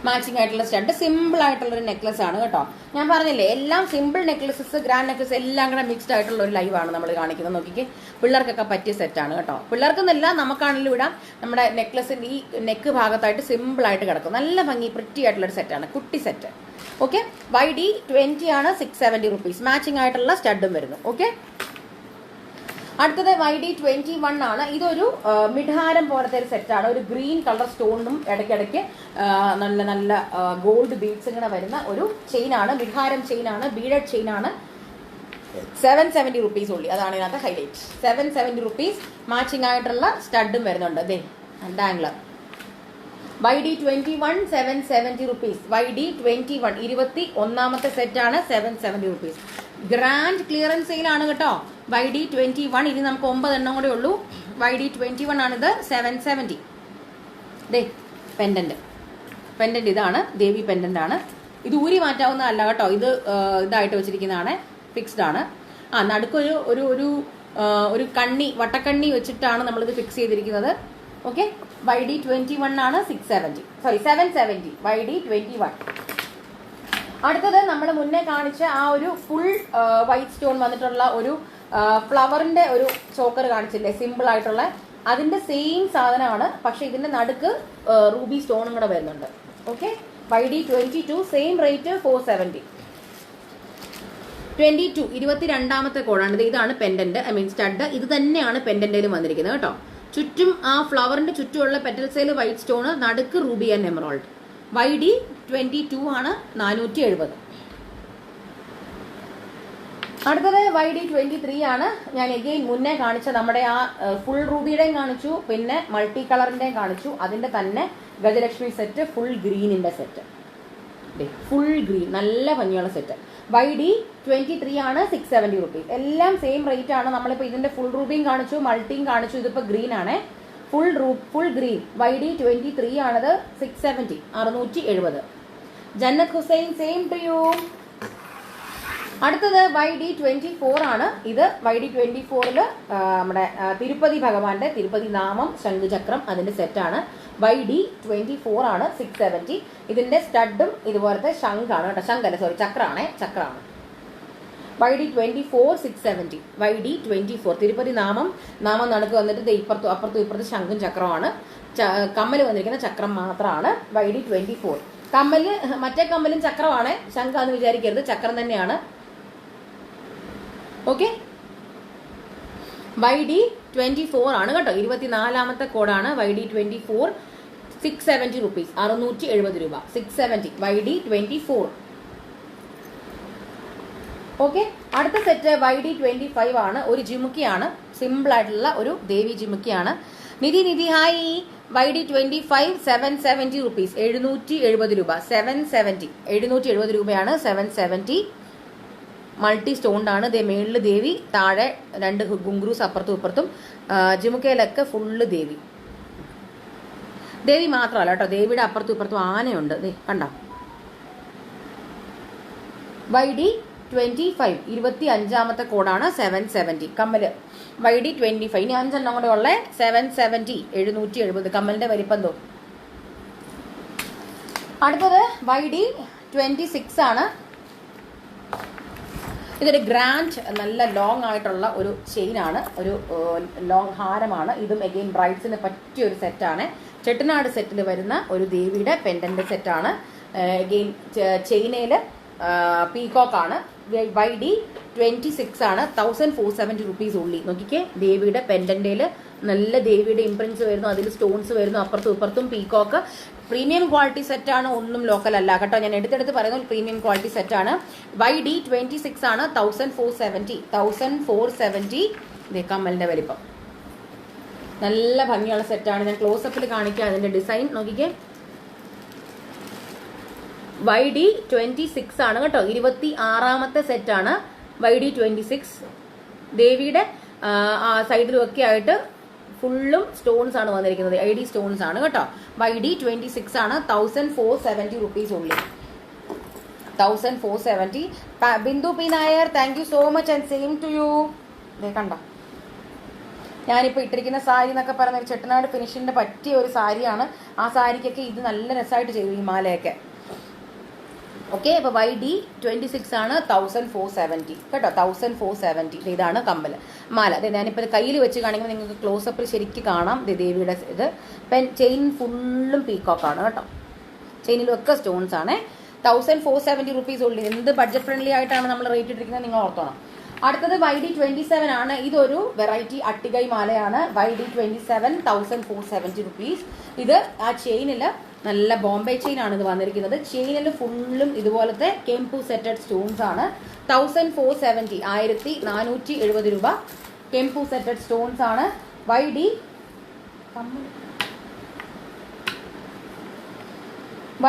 മാച്ചിങ് ആയിട്ടുള്ള സ്റ്റഡ്. സിമ്പിൾ ആയിട്ടുള്ള ഒരു നെക്ലസ് ആണ് കേട്ടോ. ഞാൻ പറഞ്ഞില്ലേ, എല്ലാം സിമ്പിൾ നെക്ലസസ്, ഗ്രാൻഡ് നെക്ലസ് എല്ലാം കൂടെ മിക്സ്ഡ് ആയിട്ടുള്ള ഒരു ലൈവാണ് നമ്മൾ കാണിക്കുന്നത്. നോക്കിക്കേ, പിള്ളേർക്കൊക്കെ പറ്റിയ സെറ്റാണ് കേട്ടോ. പിള്ളേർക്കെന്നല്ല, നമുക്കാണെങ്കിലും ഇടാം. നമ്മുടെ നെക്ലസിന്റെ ഈ നെക്ക് ഭാഗത്തായിട്ട് സിമ്പിൾ ആയിട്ട് കിടക്കും. നല്ല ഭംഗി, പ്രിറ്റി ആയിട്ടുള്ള ഒരു സെറ്റാണ്, കുട്ടി സെറ്റ്. ഓക്കെ, YD20 ആണ്. 670 റുപ്പീസ്. മാച്ചിങ് ആയിട്ടുള്ള സ്റ്റഡും വരുന്നു. ഓക്കെ, അടുത്തത് YD21 ആണ്. ഇതൊരു മിഡ്ഹാരം പോലത്തെ ഒരു സെറ്റാണ്. ഒരു ഗ്രീൻ കളർ സ്റ്റോണും ഇടയ്ക്കിടയ്ക്ക് നല്ല നല്ല ഗോൾഡ് ബീഡ്സ് ഇങ്ങനെ വരുന്ന ഒരു ചെയിനാണ്. മിഡ്ഹാരം ചെയിനാണ്, ബീഡഡ് ചെയിനാണ്. 770 റുപ്പീസ് ഉള്ളി. അതാണ് ഇതിനകത്ത് ഹൈലൈറ്റ്. 770 റുപ്പീസ്. മാച്ചിങ് ആയിട്ടുള്ള സ്റ്റഡും വരുന്നുണ്ട്. അതെ, ഡാംഗ്ലർ. YD21 770 rupees. YD21 21ാമത്തെ സെറ്റാണ്. 770 റുപ്പീസ്. ഗ്രാൻഡ് ക്ലിയറൻസ് സെയിലാണ് കേട്ടോ. YD21 ഇനി നമുക്ക് 9 എണ്ണം കൂടെ ഉള്ളൂ. YD21 ആണിത് 770. ദേ പെൻഡന്റ് ഇതാണ്, ദേവി പെൻഡന്റ് ആണ്. ഇത് ഊരി മാറ്റാവുന്നതല്ല കേട്ടോ, ഇത് ഇതായിട്ട് വെച്ചിരിക്കുന്നതാണ്, ഫിക്സ്ഡ് ആണ്. നടുക്കൊരു ഒരു ഒരു ഒരു കണ്ണി, വട്ടക്കണ്ണി വെച്ചിട്ടാണ് നമ്മളിത് ഫിക്സ് ചെയ്തിരിക്കുന്നത്. ഓക്കെ, YD21 ആണ് 770. YD21. അടുത്തത് നമ്മൾ മുന്നേ കാണിച്ച ആ ഒരു ഫുൾ വൈറ്റ് സ്റ്റോൺ വന്നിട്ടുള്ള ഒരു ഫ്ലവറിന്റെ ഒരു ചോക്കർ കാണിച്ചില്ലേ, സിമ്പിൾ ആയിട്ടുള്ള, അതിന്റെ സെയിം സാധനമാണ്. പക്ഷെ ഇതിന്റെ നടുക്ക് റൂബി സ്റ്റോണും കൂടെ വരുന്നുണ്ട്. Okay, YD22 same rate 470. 22 22ാമത്തെ കോഡാണ്. ഇതാണ് പെൻഡന്റ്, ഐ മീൻ സ്റ്റഡ്. ഇത് തന്നെയാണ് പെൻഡന്റിലും വന്നിരിക്കുന്നത് കേട്ടോ. ചുറ്റും ആ ഫ്ലവറിന്റെ ചുറ്റുമുള്ള പെറ്റൽസയിൽ വൈറ്റ് സ്റ്റോൺ, നടുക്ക് റൂബി ആൻഡ് എമറോൾഡ്. YD22 ആണ് 470. അടുത്തത് YD23 ആണ്. ഞാൻ എഗെയിൻ മുന്നേ കാണിച്ച നമ്മുടെ ആ ഫുൾ റൂബിയുടെയും കാണിച്ചു, പിന്നെ മൾട്ടി കളറിന്റെയും കാണിച്ചു. അതിന്റെ തന്നെ ഗജലക്ഷ്മി സെറ്റ്, ഫുൾ ഗ്രീനിന്റെ സെറ്റ്, ഫുൾ ഗ്രീൻ, നല്ല ഭംഗിയുള്ള സെറ്റ്. YD23 ആണ് 670 റുപ്പീസ്. എല്ലാം സെയിം റേറ്റ് ആണ്. നമ്മളിപ്പോൾ ഇതിന്റെ ഫുൾ റൂബിയും കാണിച്ചു, മൾട്ടിയും കാണിച്ചു. ഇതിപ്പോൾ ഗ്രീൻ ആണ്, ഫുൾ ഗ്രീൻ. YD23 ആണത് 670, 670. ജന്നത്ത് ഹുസൈൻ, സെയിം ടു യു. അടുത്തത് YD24 ആണ്. ഇത് YD24 നമ്മുടെ തിരുപ്പതി ഭഗവാന്റെ തിരുപ്പതി നാമം, ശംഖുചക്രം, അതിന്റെ സെറ്റാണ്. YD24 ആണ് 670. ഇതിന്റെ സ്റ്റഡും ഇതുപോലത്തെ ശംഖാണ് കേട്ടോ, ശംഖല്ല സോറി, ചക്രാണ്. YD24 670. YD24 തിരുപ്പതി നാമം നടുക്ക് വന്നിട്ട് അപ്പുറത്തും ശംഖും ചക്രമാണ്. കമ്മല് വന്നിരിക്കുന്ന ചക്രം മാത്രമാണ്. YD24 കമ്മല്, മറ്റേ കമ്മലും ചക്രമാണ്, ശംഖാന്ന് വിചാരിക്കരുത്, ചക്രം തന്നെയാണ്. ഓക്കെ, YD24 ആണ് കേട്ടോ. 24ാമത്തെ കോഡാണ് YD24. 670 റുപ്പീസ്, 670 രൂപ. 670 YD24. ഓക്കെ, അടുത്ത സെറ്റ് YD25 ആണ്. ഒരു ജിമുക്കിയാണ്, സിമ്പിൾ ആയിട്ടുള്ള ഒരു ദേവി ജിമുക്കിയാണ്. നിധി ഹായ്. YD25 770 റുപ്പീസ്, 770 രൂപ. 770 രൂപയാണ്. 770. മൾട്ടി സ്റ്റോൺഡ് ദേ മേളില് ദേവി, താഴെ 2 ഗുങ്ക്രൂസ് അപ്പുറത്തും ഇപ്പുറത്തും. ജിമുക്കയിലൊക്കെ ഫുള്ള് ദേവി മാത്രമല്ല കേട്ടോ, ദേവിയുടെ അപ്പുറത്തും ഇപ്പുറത്തും ആനയുണ്ട്. കണ്ട. YD25 25ാമത്തെ കോഡാണ് 770. കമ്മല് YD25. ഇനി 5 എണ്ണം കൂടെ ഉള്ള 770, 770. കമ്മലിന്റെ വലിപ്പം. അടുത്തത് YD26 ആണ്. ഇതൊരു ഗ്രാൻഡ്, നല്ല ലോങ് ആയിട്ടുള്ള ഒരു ചെയിനാണ്, ഒരു ലോങ് ഹാരമാണ്. ഇതും എഗെയിൻ ബ്രൈഡ്സിന് പറ്റിയ ഒരു സെറ്റാണ്. ചെട്ടനാട് സെറ്റിൽ വരുന്ന ഒരു ദേവിയുടെ പെൻഡന്റ് സെറ്റാണ്. എഗെയിൻ ചെയിനയില് പീകോക്കാണ്. YD26 ആണ് 1470 റുപ്പീസ് ഉള്ളി. നോക്കിക്കേ, ദേവിയുടെ പെൻഡന്റിൽ നല്ല ദേവിയുടെ ഇംപ്രിന്റ്സ് വരുന്നു, അതിൽ സ്റ്റോൺസ് വരുന്നു, അപ്പുറത്തും ഇപ്പുറത്തും പീകോക്ക്. പ്രീമിയം ക്വാളിറ്റി സെറ്റാണ്, ഒന്നും ലോക്കൽ അല്ല കേട്ടോ. ഞാൻ എടുത്തെടുത്ത് പറയുന്നത് പ്രീമിയം ക്വാളിറ്റി സെറ്റാണ്. YD26 ആണ് 1470. കമ്മലിന്റെ വലിപ്പം നല്ല ഭംഗിയുള്ള സെറ്റാണ്. ഞാൻ ക്ലോസപ്പിൽ കാണിക്കാം അതിന്റെ ഡിസൈൻ. നോക്കിക്കേ, YD26 ആണ് കേട്ടോ. 26ാമത്തെ സെറ്റാണ് YD26. ദേവിയുടെ സൈഡിലും ഒക്കെ ആയിട്ട് ഫുള്ളും സ്റ്റോൺസ് ആണ് വന്നിരിക്കുന്നത്, ID സ്റ്റോൺസ് ആണ് കേട്ടോ. YD26 ആണ് 1470 റുപ്പീസ് ഉള്ളി. 1470. Bindu P Nair, thank you so much and same to you. കണ്ടോ, ഞാനിപ്പോൾ ഇട്ടിരിക്കുന്ന സാരി എന്നൊക്കെ പറയുന്ന ഒരു ചെട്ടനാട് ഫിനിഷിന്റെ പറ്റിയ ഒരു സാരിയാണ്. ആ സാരിക്കൊക്കെ ഇത് നല്ല രസമായിട്ട് ചെയ്തു, ഈ മാലയൊക്കെ. ഓക്കെ, അപ്പോൾ YD26 ആണ് 1470 കേട്ടോ. 1470. ഇതാണ് കമ്മൽ, മാല. അതെ, ഞാനിപ്പോൾ കയ്യിൽ വെച്ച് കാണിക്കുമ്പോൾ നിങ്ങൾക്ക് ക്ലോസപ്പിൽ ശരിക്കും കാണാം. ദേവിയുടെ ഇത് ചെയിൻ ഫുള്ളും പീകോക്കാണ് കേട്ടോ. ചെയിനിലും ഒക്കെ സ്റ്റോൺസ് ആണ്. 1470 റുപ്പീസ് ഉള്ളി. എന്ത് ബഡ്ജറ്റ് ഫ്രണ്ട്ലി ആയിട്ടാണ് നമ്മൾ റേറ്റ് ഇട്ടിരിക്കുന്നത്, നിങ്ങൾ ഓർത്തോണം. അടുത്തത് YD27 ആണ്. ഇതൊരു വെറൈറ്റി അട്ടികൈ മാലയാണ്. YD27 1470 rupees. ഇത് ആ ചെയിനിൽ നല്ല ബോംബെ ചെയിൻ ആണ് ഇത് വന്നിരിക്കുന്നത്. ചെയിനിൽ ഫുള്ളും ഇതുപോലത്തെ കെംപു സെറ്റഡ് സ്റ്റോൺസ് ആണ്. 1470, 1470 രൂപ. കെംപു സെറ്റഡ് സ്റ്റോൺസ് ആണ്.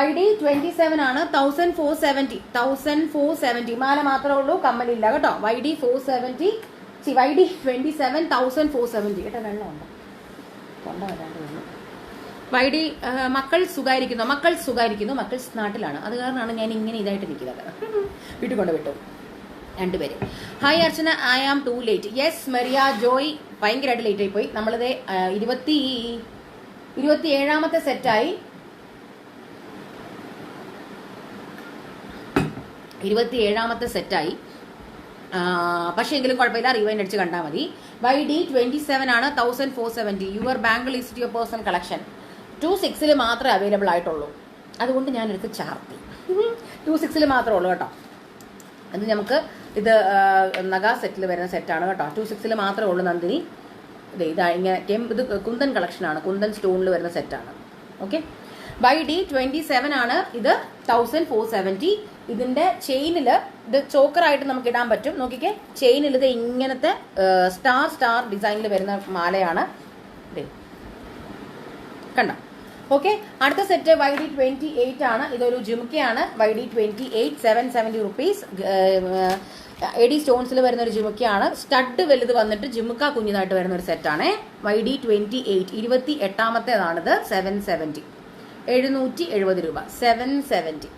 YD27 ആണ് 1470. മാല മാത്രമേ ഉള്ളൂ, കമ്മലില്ല കേട്ടോ. YD470, YD 27,470. ഏട്ടാ വെള്ളമുണ്ടോ? തൊണ്ട വരാണ്ട് വരുന്നു. YD മക്കൾ സുഖായിരിക്കുന്നു. മക്കൾ നാട്ടിലാണ്. അത് കാരണമാണ് ഞാൻ ഇങ്ങനെ ഇതായിട്ട് നിൽക്കുന്നത്. വീട്ടിൽ കൊണ്ട് വിട്ടു രണ്ടുപേര്. Hi Archana, I am too late. Yes Maria Joy, ഭയങ്കരമായിട്ട് ലേറ്റ് ആയി പോയി. നമ്മളിത് 27ാമത്തെ സെറ്റായി. 27ാമത്തെ സെറ്റായി. പക്ഷേ എങ്കിലും കുഴപ്പമില്ല, റിവൈൻഡ് അടിച്ച് കണ്ടാൽ മതി. YD 27 ആണ്, 1470. Your bangle is your personal collection. 26 മാത്രമേ അവൈലബിൾ ആയിട്ടുള്ളൂ. അതുകൊണ്ട് ഞാനെടുത്ത് ചാർത്തി. 26 മാത്രമേ ഉള്ളൂ കേട്ടോ. അത് നമുക്ക് ഇത് നഗ സെറ്റിൽ വരുന്ന സെറ്റാണ് കേട്ടോ. 26 മാത്രമേ ഉള്ളൂ നന്ദിനി. ഇതാ ഇങ്ങനെ ഇത് കുന്തൻ കളക്ഷനാണ്, കുന്തൻ സ്റ്റോണിൽ വരുന്ന സെറ്റാണ്. ഓക്കെ, YD 27 ആണ്. ഇത് 1470. ഇതിന്റെ ചെയിനിൽ ഇത് ചോക്കറായിട്ട് നമുക്ക് ഇടാൻ പറ്റും. നോക്കിക്കേ, ചെയിനിൽ ഇത് ഇങ്ങനത്തെ സ്റ്റാർ ഡിസൈനിൽ വരുന്ന മാലയാണ്. കണ്ട. ഓക്കെ, അടുത്ത സെറ്റ് YD 28 ആണ്. ഇതൊരു ജുമുക്കയാണ്. YD 28 770 rupees. AD സ്റ്റോൺസിൽ വരുന്ന ഒരു ജുമുക്കയാണ്. സ്റ്റഡ് വലുത് വന്നിട്ട് ജുമുക്ക കുഞ്ഞിതായിട്ട് വരുന്ന ഒരു സെറ്റാണ്. YD 28 28ാമത്തേതാണിത്. 770 770 രൂപ. 770.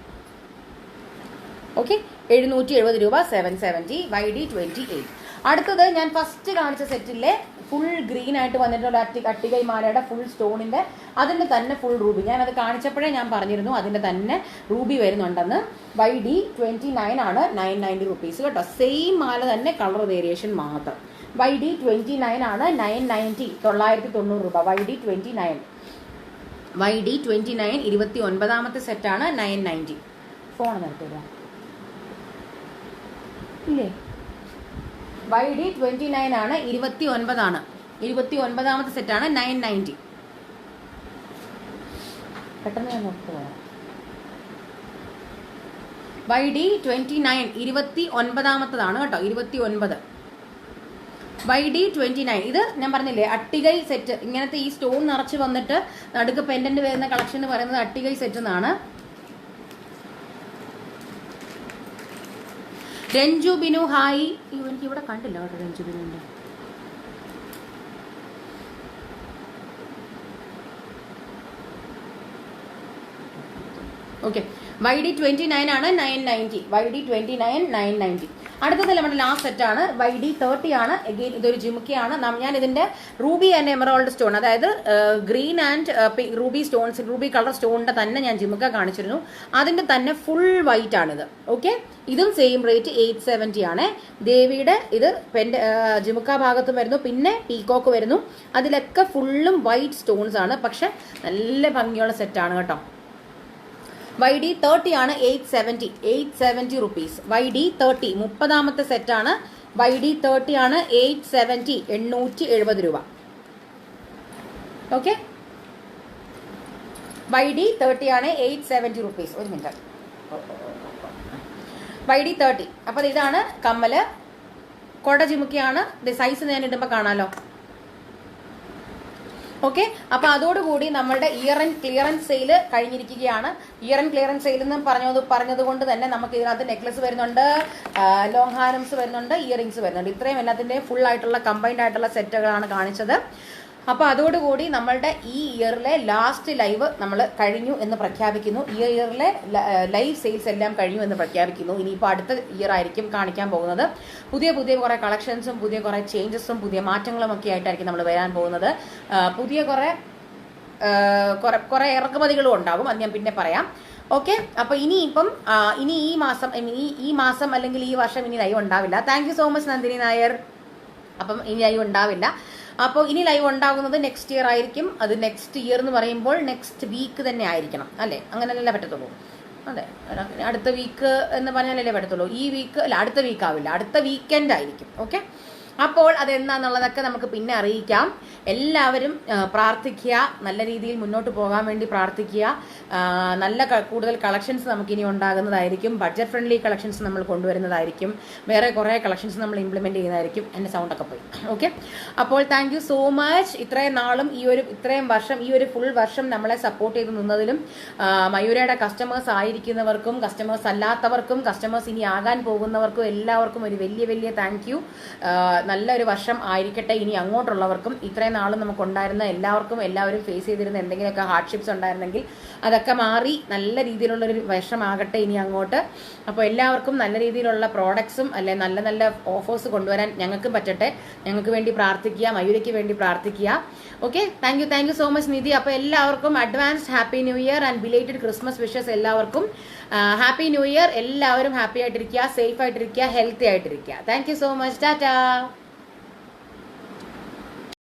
ഓക്കെ, 770 രൂപ. 770 YD 28. അടുത്തത് ഞാൻ ഫസ്റ്റ് കാണിച്ച സെറ്റിലെ ഫുൾ ഗ്രീൻ ആയിട്ട് വന്നിട്ടുള്ള അട്ടികൈ മാലയുടെ ഫുൾ സ്റ്റോണിന്റെ അതിന്റെ തന്നെ ഫുൾ റൂബി. ഞാൻ അത് കാണിച്ചപ്പോഴേ ഞാൻ പറഞ്ഞിരുന്നു അതിന്റെ തന്നെ റൂബി വരുന്നുണ്ടെന്ന്. YD 29 ആണ്, 990 റുപ്പീസ് കേട്ടോ. സെയിം മാല തന്നെ, കളർ വേരിയേഷൻ മാത്രം. YD 29 ആണ്, 990 990 രൂപ. YD 29 29ാമത്തെ സെറ്റാണ്, 990. ഫോൺ നിർത്തുക ഇല്ലേ? YD 29 ആണ്, 29 ആണ്. 29ാമത്തെ സെറ്റാണ്, 990. പെട്ടെന്ന് ഞാൻ നോക്കുക. YD 29 29ാമത്തതാണ് കേട്ടോ. 29 YD 29. ഇത് ഞാൻ പറഞ്ഞില്ലേ അട്ടികൈ സെറ്റ്. ഇങ്ങനത്തെ ഈ സ്റ്റോൺ നിറച്ച് വന്നിട്ട് നടുക്ക് പെൻഡന്റ് വരുന്ന കളക്ഷൻ എന്ന് പറയുന്നത് അട്ടികൈ സെറ്റ് എന്നാണ്. രഞ്ജു ബിനു ഹായ്. എനിക്ക് ഇവിടെ കണ്ടില്ല കേട്ടോ രഞ്ജു ബിനുവിന്റെ. ഓക്കെ, YD 29 ആണ്, 990. YD 29 990. അടുത്തത് നമ്മുടെ ലാസ്റ്റ് സെറ്റാണ്. YD 30 ആണ്. അഗെയിൻ ഇതൊരു ജിമുക്കയാണ്. ഞാൻ ഇതിന്റെ റൂബി ആൻഡ് എമറോൾഡ് സ്റ്റോൺ, അതായത് green and ruby stones, ruby colour സ്റ്റോണിന്റെ തന്നെ ഞാൻ ജിമുക്ക കാണിച്ചിരുന്നു. അതിന്റെ തന്നെ ഫുൾ വൈറ്റ് ആണിത്. ഓക്കെ, ഇതും സെയിം റേറ്റ് 870 ആണ്. ദേവിയുടെ ഇത് ജിമുക്ക ഭാഗത്തും വരുന്നു, പിന്നെ പീകോക്ക് വരുന്നു. അതിലൊക്കെ ഫുള്ളും വൈറ്റ് സ്റ്റോൺസ് ആണ്. പക്ഷെ നല്ല ഭംഗിയുള്ള സെറ്റാണ് കേട്ടോ. YD 30 ആണ്, 870 റുപ്പീസ്. YD 30 30ാമത്തെ സെറ്റാണ്. YD 30 ആണ്, 870 870 രൂപ. ഓക്കെ, YD 30 ആണ്, 870 റുപ്പീസ്. ഒരു മിനിറ്റ്. YD 30. അപ്പൊ ഇതാണ് കമ്മല്. കൊട ജിമുക്കിയാണ്. സൈസ് ഞാൻ ഇടുമ്പോ കാണാലോ. ഓക്കെ, അപ്പൊ അതോടുകൂടി നമ്മളുടെ ഇയർ ആൻഡ് ക്ലിയറൻസ് സെയിൽ കഴിഞ്ഞിരിക്കുകയാണ്. ഇയർ ആൻഡ് ക്ലിയറൻസ് സെയിൽ എന്ന് പറഞ്ഞത് കൊണ്ട് തന്നെ നമുക്ക് ഇതിനകത്ത് നെക്ലസ് വരുന്നുണ്ട്, ലോങ് ഹാരംസ് വരുന്നുണ്ട്, ഇയറിംഗ്സ് വരുന്നുണ്ട്. ഇത്രയും എല്ലാത്തിന്റെ ഫുൾ ആയിട്ടുള്ള കമ്പൈൻഡ് ആയിട്ടുള്ള സെറ്റുകളാണ് കാണിച്ചത്. അപ്പോൾ അതോടുകൂടി നമ്മളുടെ ഈ ഇയറിലെ ലാസ്റ്റ് ലൈവ് നമ്മൾ കഴിഞ്ഞു എന്ന് പ്രഖ്യാപിക്കുന്നു. ഈ ഇയറിലെ ലൈവ് സെയിൽസ് എല്ലാം കഴിഞ്ഞു എന്ന് പ്രഖ്യാപിക്കുന്നു. ഇനിയിപ്പോൾ അടുത്ത ഇയർ ആയിരിക്കും കാണിക്കാൻ പോകുന്നത്. പുതിയ കുറേ കളക്ഷൻസും പുതിയ കുറേ ചേഞ്ചസും പുതിയ മാറ്റങ്ങളും ഒക്കെ ആയിട്ടായിരിക്കും നമ്മൾ വരാൻ പോകുന്നത്. പുതിയ കുറേ ഇറക്കുമതികളും ഉണ്ടാകും. അത് ഞാൻ പിന്നെ പറയാം. ഓക്കെ, അപ്പോൾ ഇനി ഈ മാസം അല്ലെങ്കിൽ ഈ വർഷം ഇനി ലൈവ് ഉണ്ടാവില്ല. Thank you so much Nandini Nair. അപ്പം ഇനി ലൈവ് ഉണ്ടാവില്ല. അപ്പോൾ ഇനി ലൈവ് ഉണ്ടാകുന്നത് നെക്സ്റ്റ് ഇയർ ആയിരിക്കും. അത് നെക്സ്റ്റ് ഇയർ എന്ന് പറയുമ്പോൾ നെക്സ്റ്റ് വീക്ക് തന്നെ ആയിരിക്കണം, അല്ലേ? അങ്ങനെയല്ലേ പറ്റത്തുള്ളൂ. അതെ, അടുത്ത വീക്ക് എന്ന് പറഞ്ഞാലല്ലേ പറ്റത്തുള്ളൂ. ഈ വീക്ക് അല്ല, അടുത്ത വീക്ക് ആവില്ല, അടുത്ത വീക്കെൻഡ് ആയിരിക്കും. ഓക്കെ, അപ്പോൾ അതെന്താന്നുള്ളതൊക്കെ നമുക്ക് പിന്നെ അറിയിക്കാം. എല്ലാവരും പ്രാർത്ഥിക്കുക, നല്ല രീതിയിൽ മുന്നോട്ട് പോകാൻ വേണ്ടി പ്രാർത്ഥിക്കുക. നല്ല കൂടുതൽ കളക്ഷൻസ് നമുക്കിനി ഉണ്ടാകുന്നതായിരിക്കും. ബഡ്ജറ്റ് ഫ്രണ്ട്ലി കളക്ഷൻസ് നമ്മൾ കൊണ്ടുവരുന്നതായിരിക്കും. വേറെ കുറേ കളക്ഷൻസ് നമ്മൾ ഇംപ്ലിമെന്റ് ചെയ്യുന്നതായിരിക്കും. എൻ്റെ സൗണ്ടൊക്കെ പോയി. ഓക്കെ, അപ്പോൾ താങ്ക് യു സോ മച്ച്. ഇത്രയും നാളും ഇത്രയും വർഷം ഈ ഒരു ഫുൾ വർഷം നമ്മളെ സപ്പോർട്ട് ചെയ്ത് നിന്നതിലും മയൂരയുടെ കസ്റ്റമേഴ്സ് ആയിരിക്കുന്നവർക്കും കസ്റ്റമേഴ്സ് അല്ലാത്തവർക്കും കസ്റ്റമേഴ്സ് ഇനി ആകാൻ പോകുന്നവർക്കും എല്ലാവർക്കും ഒരു വലിയ താങ്ക് യു. നല്ലൊരു വർഷം ആയിരിക്കട്ടെ ഇനി അങ്ങോട്ടുള്ളവർക്കും. ഇത്രയും നാളും നമുക്കുണ്ടായിരുന്ന എല്ലാവരും ഫേസ് ചെയ്തിരുന്ന എന്തെങ്കിലുമൊക്കെ ഹാർഡ്ഷിപ്സ് ഉണ്ടായിരുന്നെങ്കിൽ അതൊക്കെ മാറി നല്ല രീതിയിലുള്ളൊരു വർഷമാകട്ടെ ഇനി അങ്ങോട്ട്. അപ്പോൾ എല്ലാവർക്കും നല്ല രീതിയിലുള്ള പ്രോഡക്ട്സും അല്ലെ നല്ല നല്ല ഓഫേഴ്സ് കൊണ്ടുവരാൻ ഞങ്ങൾക്കും പറ്റട്ടെ. ഞങ്ങൾക്ക് വേണ്ടി പ്രാർത്ഥിക്കുക, മയൂരയ്ക്ക് വേണ്ടി പ്രാർത്ഥിക്കുക. Okay, thank you so much Nidhi. അപ്പോൾ എല്ലാവർക്കും advanced happy new year and belated Christmas wishes. എല്ലാവർക്കും ഹാപ്പി ന്യൂ ഇയർ. എല്ലാവരും ഹാപ്പി ആയിട്ടിരിക്കുക, സേഫ് ആയിട്ടിരിക്കുക, ഹെൽത്തി ആയിട്ടിരിക്കുക. Thank you so much. Tata.